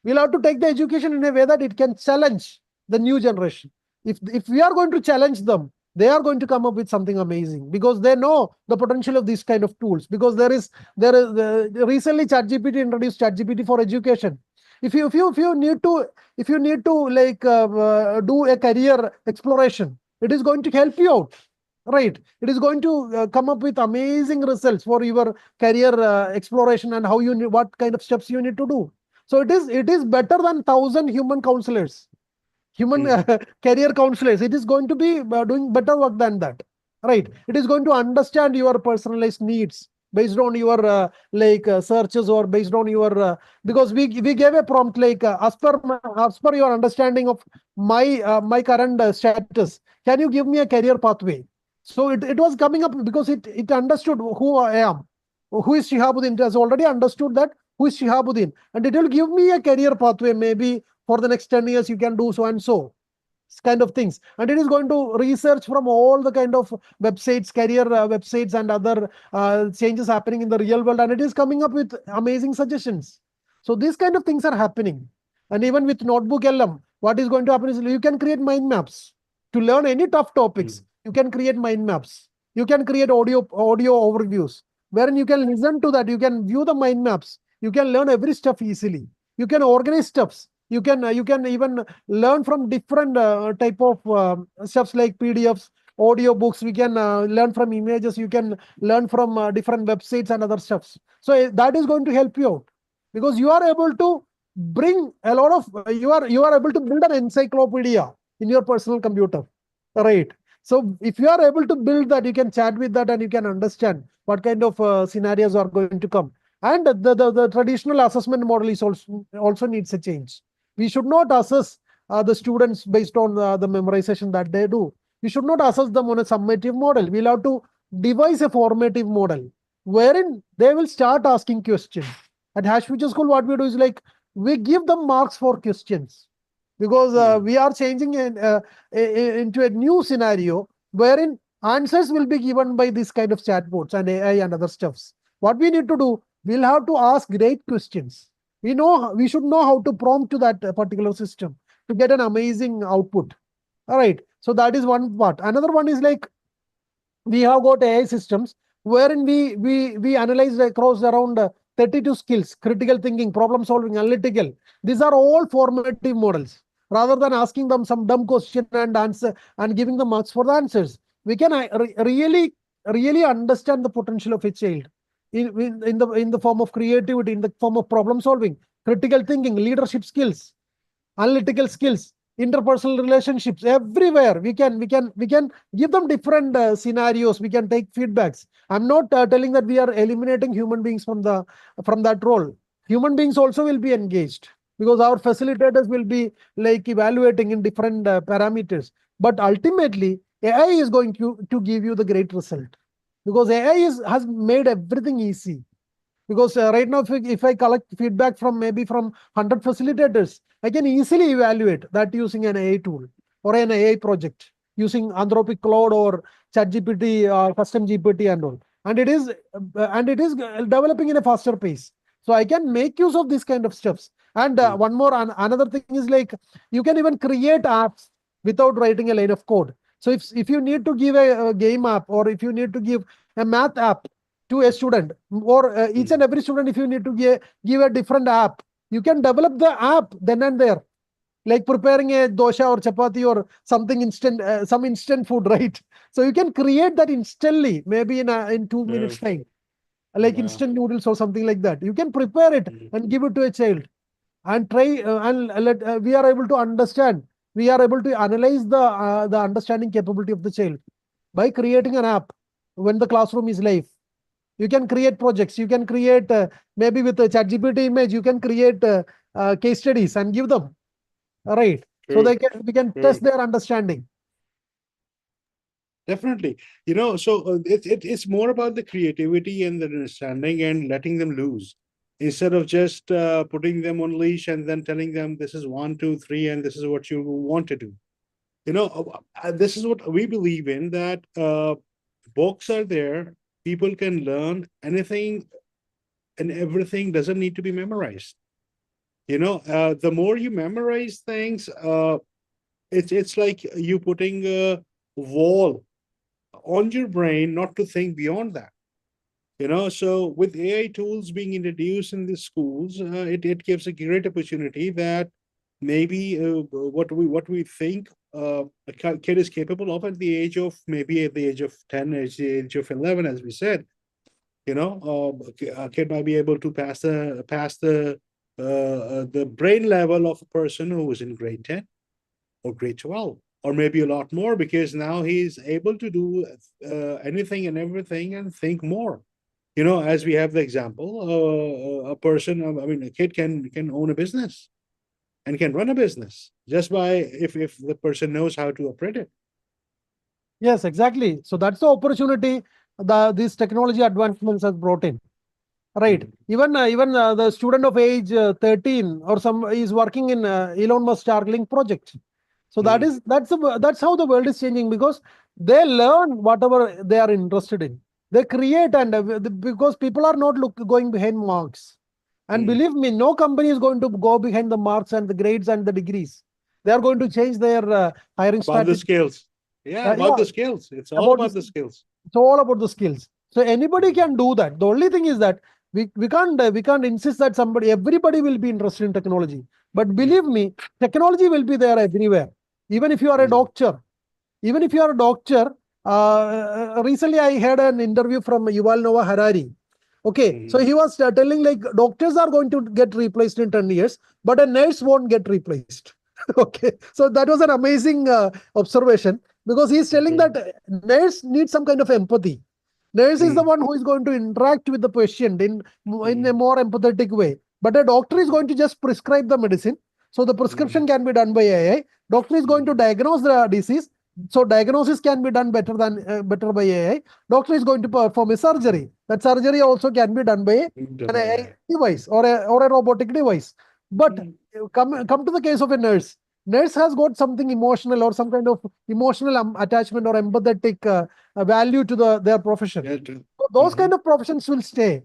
We'll have to take the education in a way that it can challenge the new generation. If we are going to challenge them, they are going to come up with something amazing because they know the potential of these kind of tools. Because recently ChatGPT introduced ChatGPT for education. If you need to like do a career exploration, it is going to help you out, right? It is going to come up with amazing results for your career exploration and how you need, what kind of steps you need to do. So it is better than 1,000 human counselors, human career counselors. It is going to be doing better work than that, right? It is going to understand your personalized needs based on your searches, or based on your because we gave a prompt like as per your understanding of my current status, can you give me a career pathway? So it was coming up because it understood who I am, who is Shihabudheen. It has already understood that who is Shihabudheen, and it will give me a career pathway. Maybe for the next 10 years you can do so and so kind of things. And it is going to research from all the kind of websites, career websites, and other changes happening in the real world, and it is coming up with amazing suggestions. So these kind of things are happening. And even with Notebook LM, what is going to happen is you can create mind maps to learn any tough topics. You can create mind maps. You can create audio overviews wherein you can listen to that. You can view the mind maps. You can learn every stuff easily. You can organize stuffs. You can even learn from different type of stuffs like PDFs, audio books. We can learn from images. You can learn from different websites and other stuffs. So that is going to help you out because you are able to bring a lot of you are able to build an encyclopedia in your personal computer, right? So if you are able to build that, you can chat with that and you can understand what kind of scenarios are going to come. And the traditional assessment model is also needs a change. We should not assess the students based on the memorization that they do. We should not assess them on a summative model. We'll have to devise a formative model wherein they will start asking questions. At Hash Future School, what we do is like we give them marks for questions because we are changing into a new scenario wherein answers will be given by this kind of chatbots and AI and other stuffs. What we need to do, we'll have to ask great questions. We should know how to prompt to that particular system to get an amazing output. All right. So that is one part. Another one is like we have got AI systems wherein we analyze across around 32 skills: critical thinking, problem solving, analytical. These are all formative models. Rather than asking them some dumb question and answer and giving them marks for the answers, we can really understand the potential of a child in the form of creativity, in the form of problem solving, critical thinking, leadership skills, analytical skills, interpersonal relationships. Everywhere we can give them different scenarios. We can take feedbacks. I'm not telling that we are eliminating human beings from that role. Human beings also will be engaged because our facilitators will be like evaluating in different parameters. But ultimately AI is going to give you the great result because has made everything easy. Because right now, if I collect feedback from maybe from 100 facilitators, I can easily evaluate that using an AI tool or an AI project using Anthropic Cloud or ChatGPT, Custom GPT and all. And it is developing in a faster pace. So I can make use of this kind of stuffs. And one more, another thing is like you can even create apps without writing a line of code. So if you need to give a game app, or if you need to give a math app to a student, or each and every student, if you need to give a different app, you can develop the app then and there, like preparing a dosha or chapati or something instant, some instant food, right? So you can create that instantly, maybe in 2 minutes time, like instant noodles or something like that. You can prepare it and give it to a child and try and let we are able to understand, we are able to analyze the understanding capability of the child by creating an app when the classroom is live. You can create projects. You can create maybe with a ChatGPT image. You can create case studies and give them. All right. So we can test their understanding. Definitely. So it's more about the creativity and the understanding and letting them loose instead of just putting them on leash and then telling them this is one, two, three, and this is what you want to do. This is what we believe in, that books are there. People can learn anything and everything doesn't need to be memorized. The more you memorize things, it's like you putting a wall on your brain not to think beyond that. So with AI tools being introduced in the schools, it gives a great opportunity that maybe what we think a kid is capable of at the age of, maybe at the age of 10, at the age of 11, as we said. A kid might be able to pass the brain level of a person who was in grade 10 or grade 12, or maybe a lot more, because now he's able to do anything and everything and think more. As we have the example, a person, I mean, a kid can own a business and can run a business just by, if the person knows how to operate it. Yes, exactly. So that's the opportunity these technology advancements has brought in. Right. Even the student of age 13 or some is working in Elon Musk Starlink project. So that's how the world is changing, because they learn whatever they are interested in. They create, and because people are not going behind marks. And believe me, no company is going to go behind the marks and the grades and the degrees. They are going to change their hiring About the strategy. skills. Yeah, about Yeah, the skills. It's all about about this. the skills. It's all about the skills. So anybody can do that. The only thing is that we can't insist that everybody will be interested in technology. But believe me, technology will be there everywhere. Even if you are a doctor, even if you are a doctor, recently I had an interview from Yuval Noah Harari. Okay, so he was telling like doctors are going to get replaced in 10 years, but a nurse won't get replaced. Okay, so that was an amazing observation, because he's telling that nurse needs some kind of empathy. Nurse is the one who is going to interact with the patient in a more empathetic way. But a doctor is going to just prescribe the medicine. So the prescription can be done by AI. Doctor is going to diagnose the disease. So diagnosis can be done better by AI. Doctor is going to perform a surgery. That surgery also can be done by an AI device or a robotic device. But come to the case of a nurse. Nurse has got something emotional or some kind of emotional attachment or empathetic value to their profession. So those kind of professions will stay.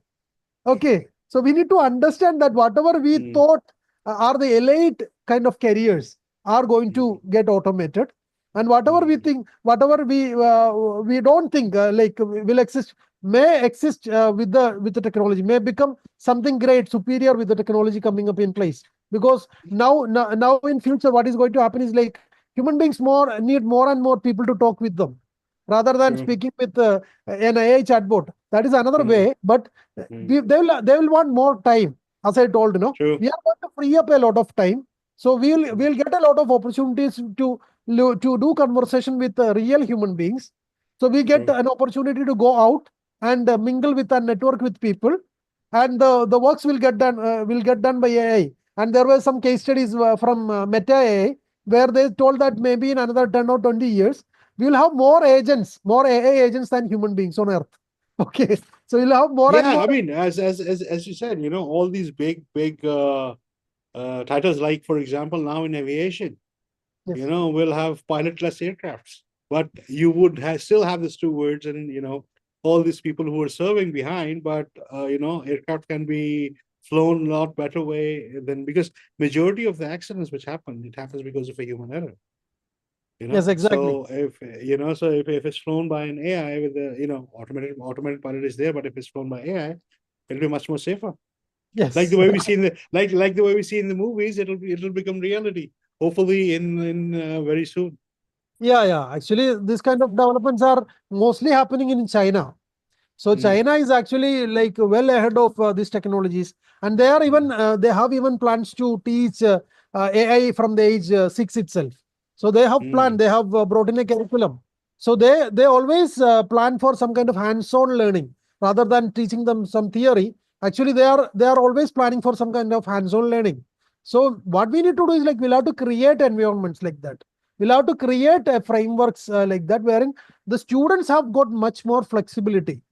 Okay, so we need to understand that whatever we thought are the elite kind of careers are going to get automated, and whatever we think, whatever we don't think like will exist, may exist with the technology, may become something great, superior with the technology coming up in place. Because now in future, what is going to happen is like human beings need more and more people to talk with them, rather than speaking with an AI chatbot. That is another way, but they will want more time. As I told, True. we are going to free up a lot of time, so we'll get a lot of opportunities to do conversation with real human beings. So we get an opportunity to go out and mingle with and network with people, and the works will get done by AI. And there were some case studies from Meta AI, where they told that maybe in another 10 or 20 years we will have more agents, more AI agents than human beings on Earth. Okay, so we'll have more and Yeah, more. I mean, as you said, all these big titles, like for example, now in aviation, Yes. we'll have pilotless aircrafts, but you would still have the stewards and all these people who are serving behind. But aircraft can be flown a lot better way than, because majority of the accidents which happen, it happens because of a human error. Yes, exactly. So if it's flown by an AI with the automated pilot is there, but if it's flown by AI, it'll be much more safer. Like Yes. the way we see in the like the way we see in the movies, it'll become reality. Hopefully in very soon. Yeah. Actually, this kind of developments are mostly happening in China. So China is actually like well ahead of these technologies, and they have even plans to teach AI from the age 6 itself. So they have planned, they have brought in a curriculum. So they always plan for some kind of hands-on learning rather than teaching them some theory. Actually, they are always planning for some kind of hands-on learning. So what we need to do is like we'll have to create environments like that. We'll have to create frameworks like that, wherein the students have got much more flexibility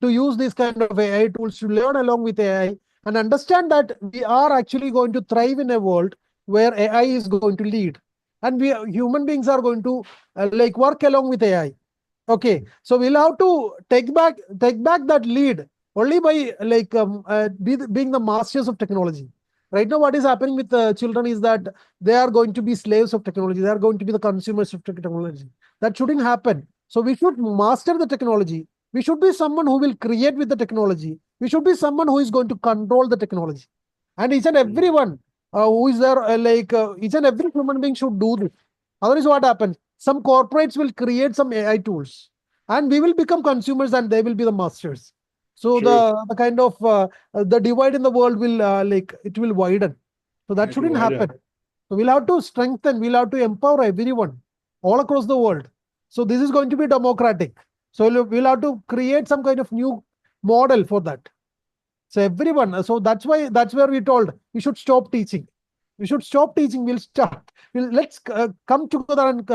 to use these kind of AI tools, to learn along with AI, and understand that we are actually going to thrive in a world where AI is going to lead. and we human beings are going to like work along with AI. Okay, so we'll have to take back that lead only by like being the masters of technology. Right now, what is happening with the children is that they are going to be slaves of technology. They are going to be the consumers of technology. That shouldn't happen. So we should master the technology. We should be someone who will create with the technology. We should be someone who is going to control the technology. And each and Mm. everyone who is there, each and every human being should do this. Otherwise, what happens? Some corporates will create some AI tools, and we will become consumers, and they will be the masters. So True. the kind of the divide in the world will like it will widen. So that It will shouldn't widen. happen. So we'll have to strengthen. We'll have to empower everyone all across the world. So this is going to be democratic. So we'll have to create some kind of new model for that. So everyone, so that's where we told we should stop teaching. We should stop teaching. We'll start. Let's come together and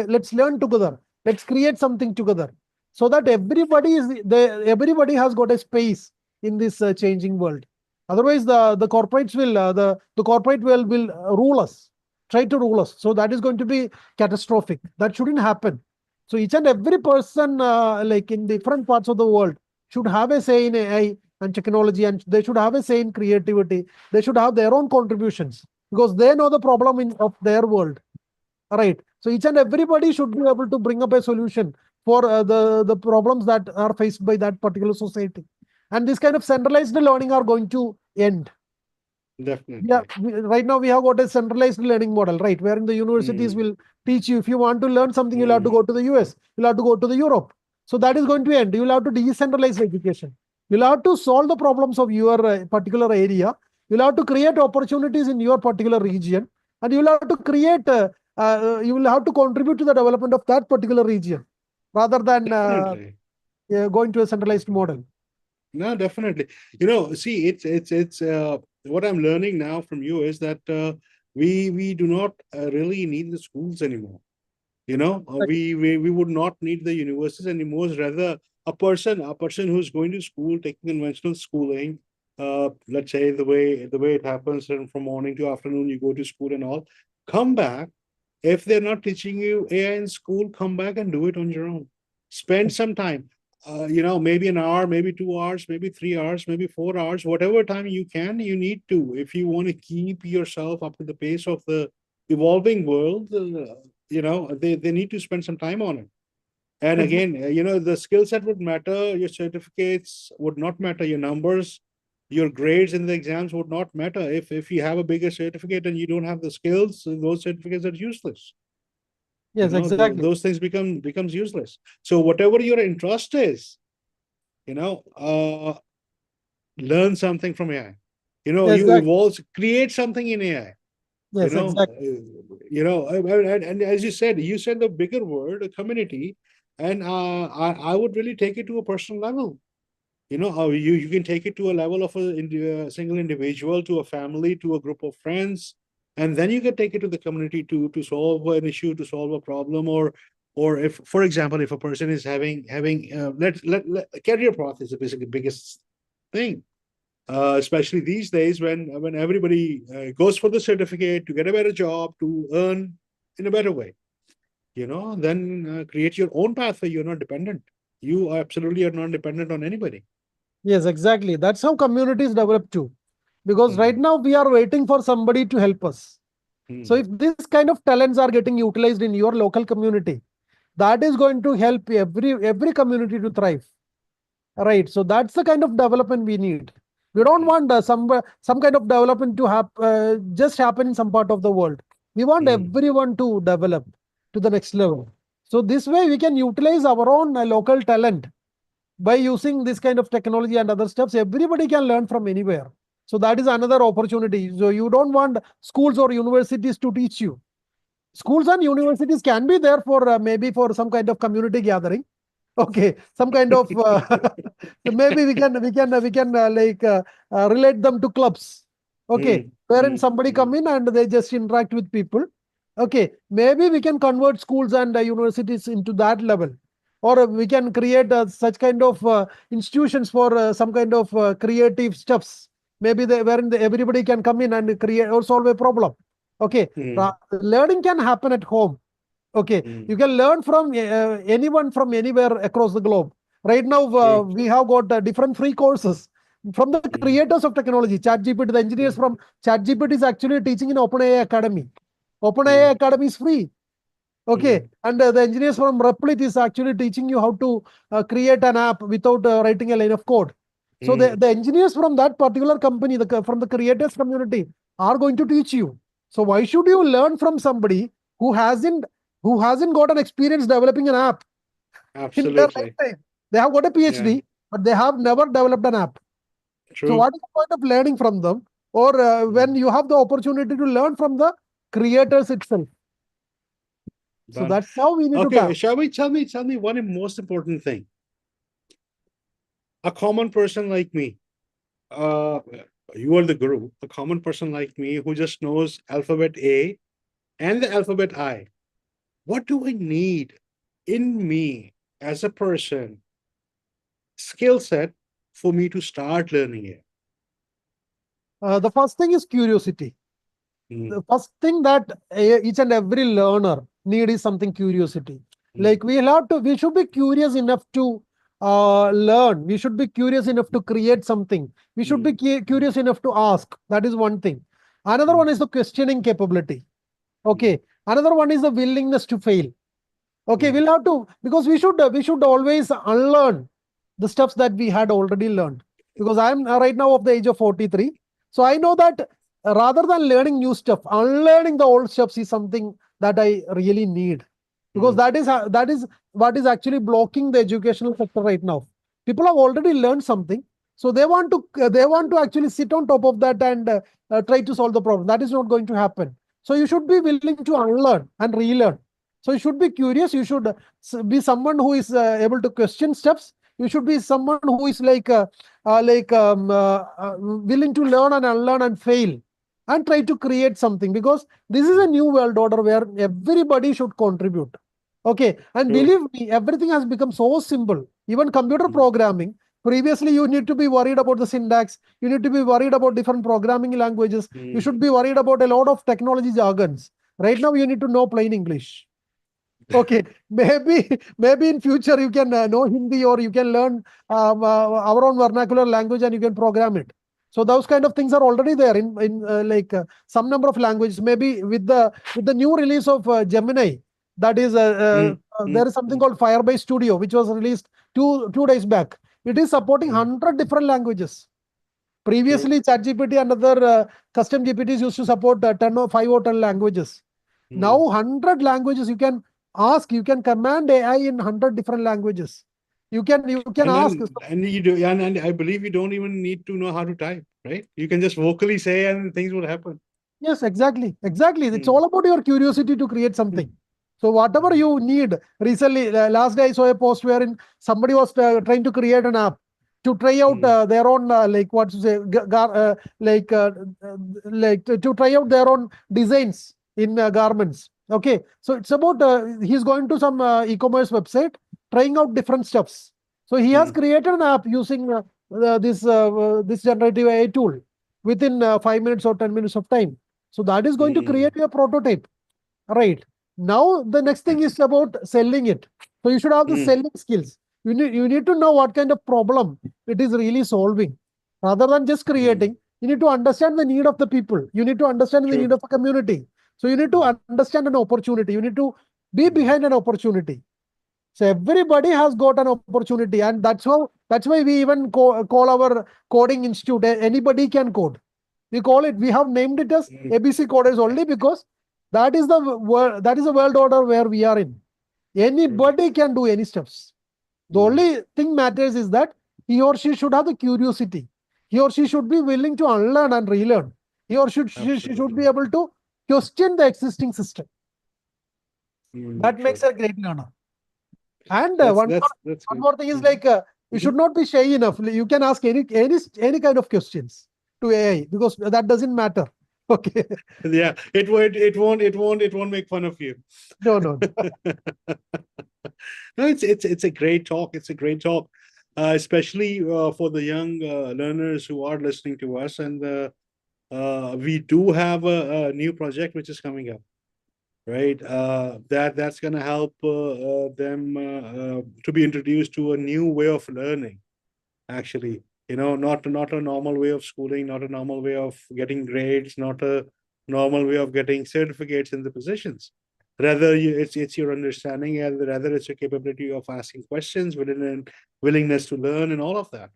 let's learn together. Let's create something together, so that everybody has got a space in this changing world. Otherwise, the corporates will the corporate world will rule us, try to rule us. So that is going to be catastrophic. That shouldn't happen. So each and every person, like in different parts of the world, should have a say in AI and technology, and they should have a say in creativity. They should have their own contributions because they know the problem of their world, right? So each and everybody should be able to bring up a solution for the problems that are faced by that particular society, and this kind of centralized learning are going to end. Yeah, Definitely. right now we have got a centralized learning model, right? Wherein the universities Mm. will teach you. If you want to learn something, you'll have to Mm. go to the US, you'll have to go to the Europe. So that is going to end. You'll have to decentralize education. You'll have to solve the problems of your particular area. You'll have to create opportunities in your particular region, and you'll have to create. You will have to contribute to the development of that particular region, rather than Definitely. going to a centralized model. No, definitely. See, it's what I'm learning now from you is that we do not really need the schools anymore. We would not need the universities anymore. Rather, a person who's going to school, taking conventional schooling, let's say the way it happens, and from morning to afternoon you go to school and all, come back. If they're not teaching you AI in school, come back and do it on your own. Spend some time. Maybe an hour, maybe 2 hours, maybe 3 hours, maybe 4 hours, whatever time you can, you need to. If you want to keep yourself up to the pace of the evolving world, they need to spend some time on it. And Exactly. again, the skill set would matter, your certificates would not matter, your numbers, your grades in the exams would not matter. If you have a bigger certificate and you don't have the skills, those certificates are useless. Yes, exactly. Those things becomes useless. So whatever your interest is, you know learn something from AI. You Exactly. evolve, create something in AI. you Yes, know exactly. and as you said the bigger word, a community. And I would really take it to a personal level. You can take it to a level of a single individual, to a family, to a group of friends, and then you can take it to the community to solve an issue, to solve a problem. Or if, for example, if a person is having let career path is the basically biggest thing, especially these days when everybody goes for the certificate to get a better job, to earn in a better way. Then create your own path where you're not dependent. You absolutely are not dependent on anybody. Yes, exactly. That's how communities develop too. Because right Hmm. now we are waiting for somebody to help us. So Hmm. if this kind of talents are getting utilized in your local community, that is going to help every community to thrive. Right. So that's the kind of development we need. We don't Hmm. want some kind of development to just happen in some part of the world. We want Hmm. everyone to develop to the next level. So this way we can utilize our own local talent by using this kind of technology and other stuffs. Everybody can learn from anywhere. So that is another opportunity. So you don't want schools or universities to teach you. Schools and universities can be there for maybe for some kind of community gathering. Okay, some kind of so maybe we can relate them to clubs. Okay, Hmm. wherein Hmm. somebody Hmm. come in and they just interact with people. Okay, maybe we can convert schools and universities into that level, or we can create such kind of institutions for some kind of creative stuffs. Maybe wherein everybody can come in and create or solve a problem. Okay, learning can happen at home. Okay, you can learn from anyone from anywhere across the globe. Right now, we have got different free courses from the creators of technology. ChatGPT, the engineers from ChatGPT is actually teaching in OpenAI Academy. OpenAI Academy is free. Okay, and the engineers from Replit is actually teaching you how to create an app without writing a line of code. So the engineers from that particular company, from the creators community, are going to teach you. So why should you learn from somebody who hasn't got an experience developing an app in their Absolutely. lifetime? They have got a PhD, but they have never developed an app. So True. what is the point of learning from them? Or when you have the opportunity to learn from the creators itself. So Done. that's how we need to Okay, tap. shall we tell me one most important thing. A common person like me, uh, you are the guru, a common person like me who just knows alphabet A and the alphabet I. What do I need in me as a person, skill set for me to start learning it? The first thing is curiosity. Mm, The first thing that each and every learner need is something curiosity. mm, Like we should be curious enough to learn. We should be curious enough to create something. We should be mm, curious enough to ask. That is one thing. Another mm, one is the questioning capability. mm, Okay. Another one is the willingness to fail. Okay, mm, we'll have to, because we should always unlearn the stuffs that we had already learned. Because I'm right now of the age of 43. So I know that rather than learning new stuff, unlearning the old stuffs is something that I really need. Because mm, that is what is actually blocking the educational sector right now. People have already learned something. So they want to actually sit on top of that and try to solve the problem. That is not going to happen. So you should be willing to unlearn and relearn. So you should be curious. You should be someone who is able to question steps. You should be someone who is willing to learn and unlearn and fail and try to create something, because this is a new world order where everybody should contribute. Okay, and true. believe me, everything has become so simple. Even computer Mm, programming. Previously, you need to be worried about the syntax. You need to be worried about different programming languages. You mm. should be worried about a lot of technology jargons. Right now, you need to know plain English. Okay, maybe in future you can know Hindi, or you can learn our own vernacular language and you can program it. So those kind of things are already there in some number of languages. Maybe with the new release of Gemini, that is Mm, there mm, is something mm, called Firebase Studio, which was released two days back. It is supporting mm. 100 different languages. True. Previously, ChatGPT and other custom GPTs used to support 10 or 5 or 10 languages. Now, Mm. 100 languages you can ask, you can command AI in 100 different languages. You can And ask. and you do, and I believe you don't even need to know how to type, right? You can just vocally say and things will happen. Yes, exactly. Exactly. It's Mm, all about your curiosity to create mm, something. So whatever mm, you need, recently, last day I saw a post wherein somebody was trying to create an app to try out mm, their own, like what to say, to try out their own designs in garments. Okay. So it's about, he's going to some e-commerce website, trying out different stuffs. So he has mm, created an app using this generative AI tool within 5 minutes or 10 minutes of time. So that is going to mm, create your prototype. Right. Now the next thing is about selling it. So you should have the mm, selling skills. You need to know what kind of problem it is really solving. Rather than just mm. creating, you need to understand the need of the people. You need to understand the need True. of the community. So you need to Mm, understand an opportunity. You need to be mm, behind an opportunity. So everybody has got an opportunity, and that's why we even call our coding institute. Anybody can code. We call it. We have named it as mm, ABC Coders only because that is the world. That is the world order where we are in. true. Anybody can do any steps. The Mm, only thing matters is that he or she should have the curiosity. He or she should be willing to unlearn and relearn. He or she should absolutely. be able to question the existing system. That makes True. a great learner. And That's one good. more thing is Mhm, like you should mhm. not be shy enough. You can ask any kind of questions to AI because that doesn't matter. Okay. Yeah, it won't make fun of you. No, no. No, it's a great talk. It's a great talk, especially for the young learners who are listening to us. And We do have a new project which is coming up, right? That's going to help them to be introduced to a new way of learning. Actually, not a normal way of schooling, not a normal way of getting grades, not a normal way of getting certificates in the positions. Rather, it's your understanding, and rather it's your capability of asking questions, willingness to learn, and all of that.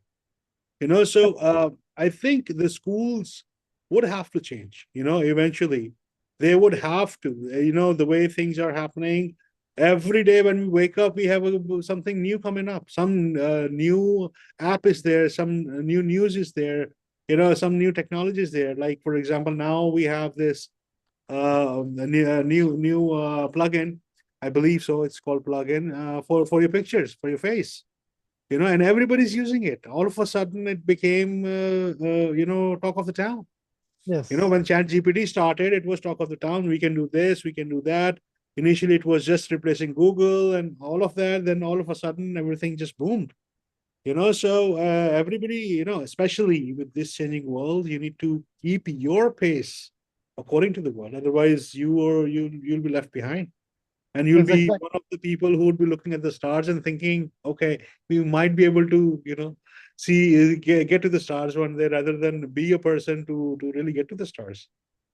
So I think the schools would have to change. Eventually they would have to. The way things are happening, every day when we wake up, we have something new coming up. Some new app is there. Some new news is there. Some new technology is there. Like for example, now we have this new plugin. I believe so. It's called plugin for your pictures, for your face, and everybody's using it. All of a sudden, it became, talk of the town. Yes, When Chat GPT started, it was talk of the town. We can do this, we can do that. Initially, it was just replacing Google and all of that. Then all of a sudden, everything just boomed. So everybody, especially with this changing world, you need to keep your pace according to the world. Otherwise, you'll be left behind, and you'll yes, be exactly. one of the people who would be looking at the stars and thinking, okay, we might be able to see get to the stars one day, rather than be a person to really get to the stars.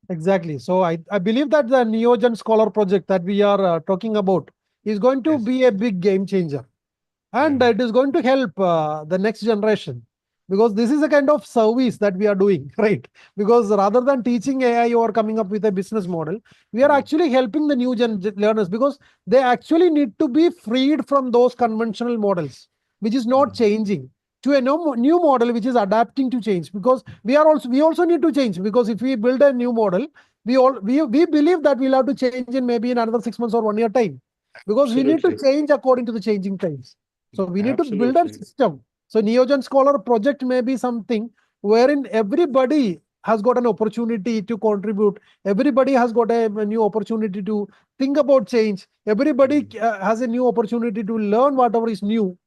Exactly. So I believe that the Neogen Scholar project that we are talking about is going to Yes. be a big game changer. Yeah. And it is going to help the next generation, because this is a kind of service that we are doing, right? Because rather than teaching AI or coming up with a business model, we are Mm. actually helping the new learners, because they actually need to be freed from those conventional models which is not Mm. changing, to a new model which is adapting to change. Because we also need to change, because if we build a new model, we believe that we'll have to change in maybe in another 6 months or 1 year time, because we need to Absolutely. change according to the changing times. So we need to build a Absolutely. system. So Neogen Scholar project may be something wherein everybody has got an opportunity to contribute. Everybody has got a new opportunity to think about change. Everybody Mm. has a new opportunity to learn whatever is new.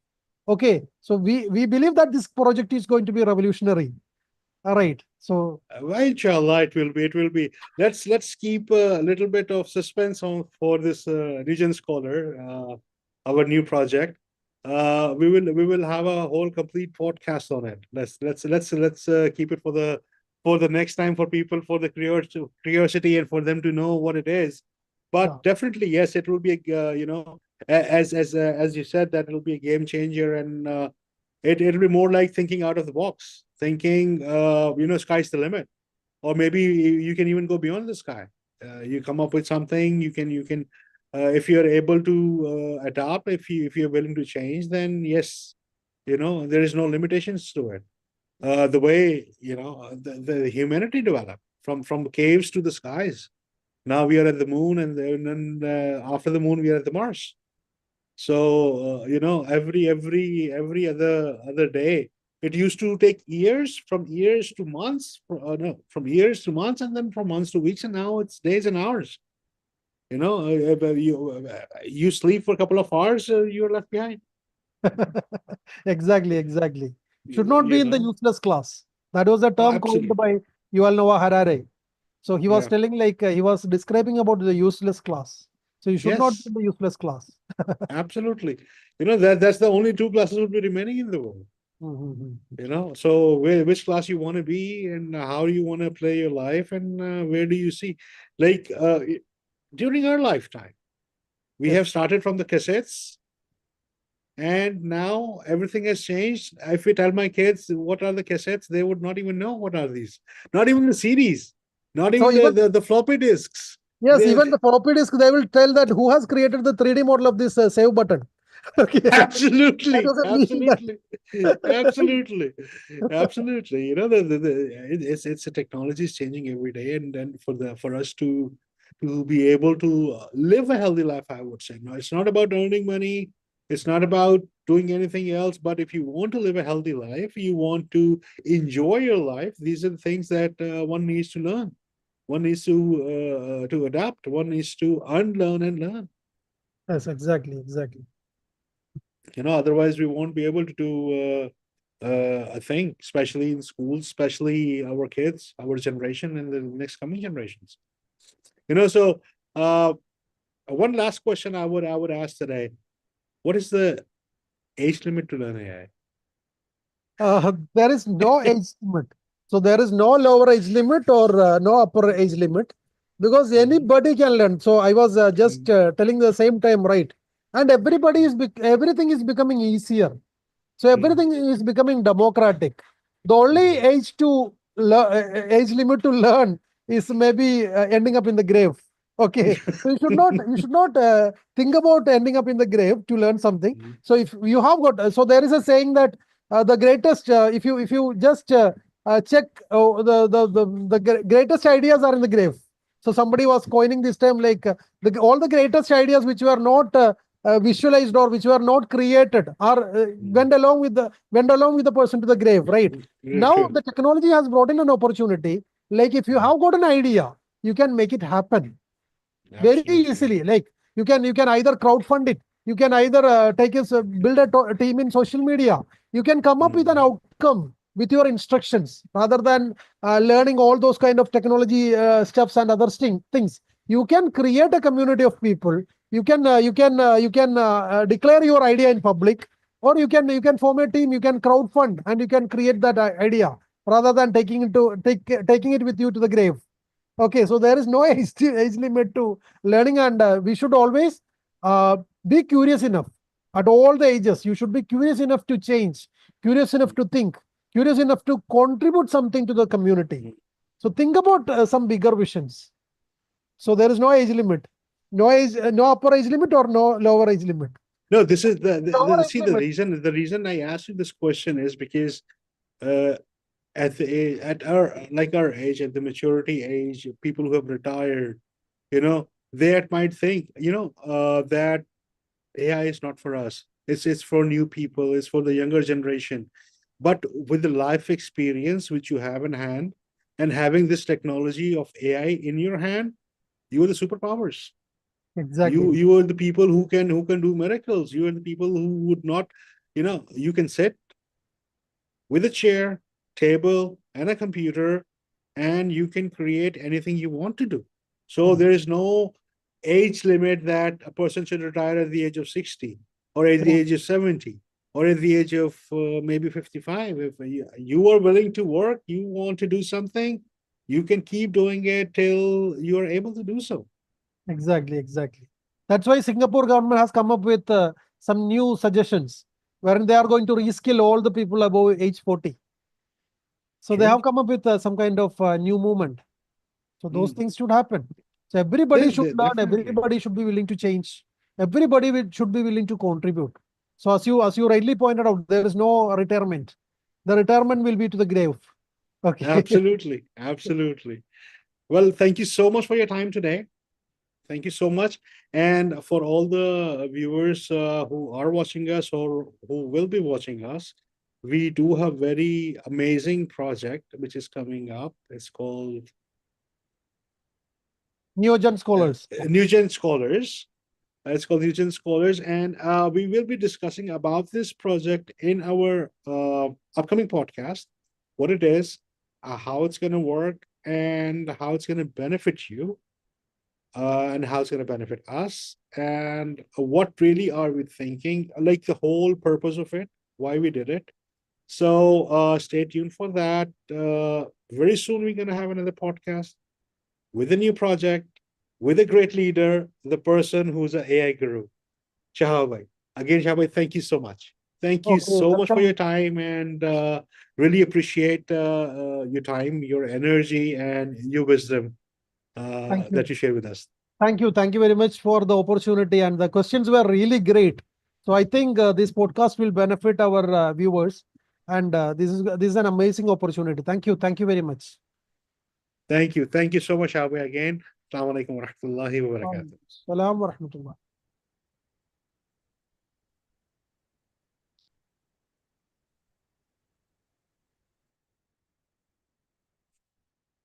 Okay, so we believe that this project is going to be revolutionary. All right. So Well, inshallah, it will be. It will be. Let's keep a little bit of suspense on for this region scholar, our new project. We will have a whole complete podcast on it. Let's keep it for the next time, for people, for the curiosity and for them to know what it is. But sure. definitely, yes, it will be a, as you said, that it'll be a game changer, and it'll be more like thinking out of the box, thinking, sky's the limit, or maybe you can even go beyond the sky. You come up with something, you can if you're able to adapt, if you're willing to change, then yes, there is no limitations to it. The way the humanity developed from caves to the skies. Now we are at the moon, and then after the moon we are at the Mars. So every other day, it used to take years, from years to months, no, from years to months, and then from months to weeks, and now it's days and hours. You sleep for a couple of hours, you're left behind. Exactly, exactly. Should You, not be you in the know, useless class. That was a term coined Absolutely, by Yuval Noah Harari. So he was yeah, telling, like, he was describing about the useless class. So you should not be yes, in the useless class. absolutely. That's the only two classes will be remaining in the world. Mhm. So which class you want to be, and how you want to play your life, and where do you see, like during our lifetime, we have Yes. started from the cassettes, and now everything has changed. If we tell my kids what are the cassettes, they would not even know what are these. Not even the CDs, not So even even the floppy disks. yes, They even the floppy disk, they will tell that who has created the 3D model of this save button. Okay, that absolutely, was a meme that. absolutely, absolutely, absolutely. It's the technology is changing every day, and then for us to be able to live a healthy life, I would say. No, it's not about earning money. It's not about doing anything else. But if you want to live a healthy life, you want to enjoy your life. These are the things that one needs to learn. One needs to adapt. One needs to unlearn and learn. Yes, exactly, exactly. Otherwise we won't be able to do. I think, especially in schools, especially our kids, our generation, and the next coming generations. So uh, one last question I would ask today: what is the age limit to learn AI? There is no age limit. So there is no lower age limit or no upper age limit because Mhm, anybody can learn. So I was just mhm, telling the same time, right? And everything is becoming easier. So mhm, everything is becoming democratic. The only mhm. age limit to learn is maybe ending up in the grave. Okay, so you should not think about ending up in the grave to learn something. Mhm, So if you have got, so there is a saying that the greatest, if you just check the greatest ideas are in the grave. So somebody was coining this term like all the greatest ideas which were not visualized or which were not created are mhm. went along with the person to the grave, right? Yeah, Now true. the technology has brought in an opportunity. Like if you have got an idea, you can make it happen very Absolutely. easily. Like you can either crowdfund it, you can either build a team in social media, you can come up with an Mhm, outcome with your instructions rather than learning all those kind of technology stuffs and other things. You can create a community of people. You can declare your idea in public, or you can form a team, you can crowdfund, and you can create that idea rather than taking it with you to the grave. Okay, so there is no age limit to learning, and we should always be curious enough at all the ages. You should be curious enough to change, curious enough to think, curious enough to contribute something to the community. mhm. So think about some bigger visions. So there is no age limit, no upper age limit or no lower age limit. No, this is Lower age see, the limit. reason I asked you this question is because uh, at our age, at the maturity age, people who have retired, they might think, that AI is not for us. It's for new people. It's for the younger generation. But with the life experience which you have in hand, and having this technology of AI in your hand, you are the superpowers. Exactly. You are the people who can do miracles. You are the people who would not, you can sit with a chair, table, and a computer, and you can create anything you want to do. So Ex- there is no age limit that a person should retire at the age of 60 or at the True. age of 70 or at the age of maybe 55. If you are willing to work, you want to do something, you can keep doing it till you are able to do so. Exactly, exactly. That's why Singapore government has come up with some new suggestions wherein they are going to reskill all the people above age 40. So they True. have come up with some kind of new movement. So those Mm. things should happen. So everybody Yeah, should learn, definitely. everybody should be willing to change. Should be willing to contribute. So as you rightly pointed out, there is no retirement. The retirement will be to the grave. Okay. Absolutely. Absolutely. Well, thank you so much for your time today. Thank you so much. And for all the viewers who are watching us or who will be watching us, we do have very amazing project which is coming up. It's called Neogen uh, scholars. New Gen Scholars. It's called New Gen Scholars, and we will be discussing about this project in our upcoming podcast. What it is, how it's going to work, and how it's going to benefit you, and how it's going to benefit us, and what really are we thinking, like the whole purpose of it, why we did it. So stay tuned for that. Very soon we're going to have another podcast with a new project, with a great leader, the person who's an AI guru, Shahab. Again, Shahab, thank you so much. Thank you Okay, so much for your welcome. time, and really appreciate your time, your energy, and your wisdom Thank that you. you share with us. Thank you. Thank you very much for the opportunity. And the questions were really great. So I think this podcast will benefit our viewers. And this is an amazing opportunity. Thank you. Thank you very much. Thank you. Thank you so much, Abu, again. Assalamu alaikum wa rahmatullahi wa barakatuh. Salam wa rahmatullah.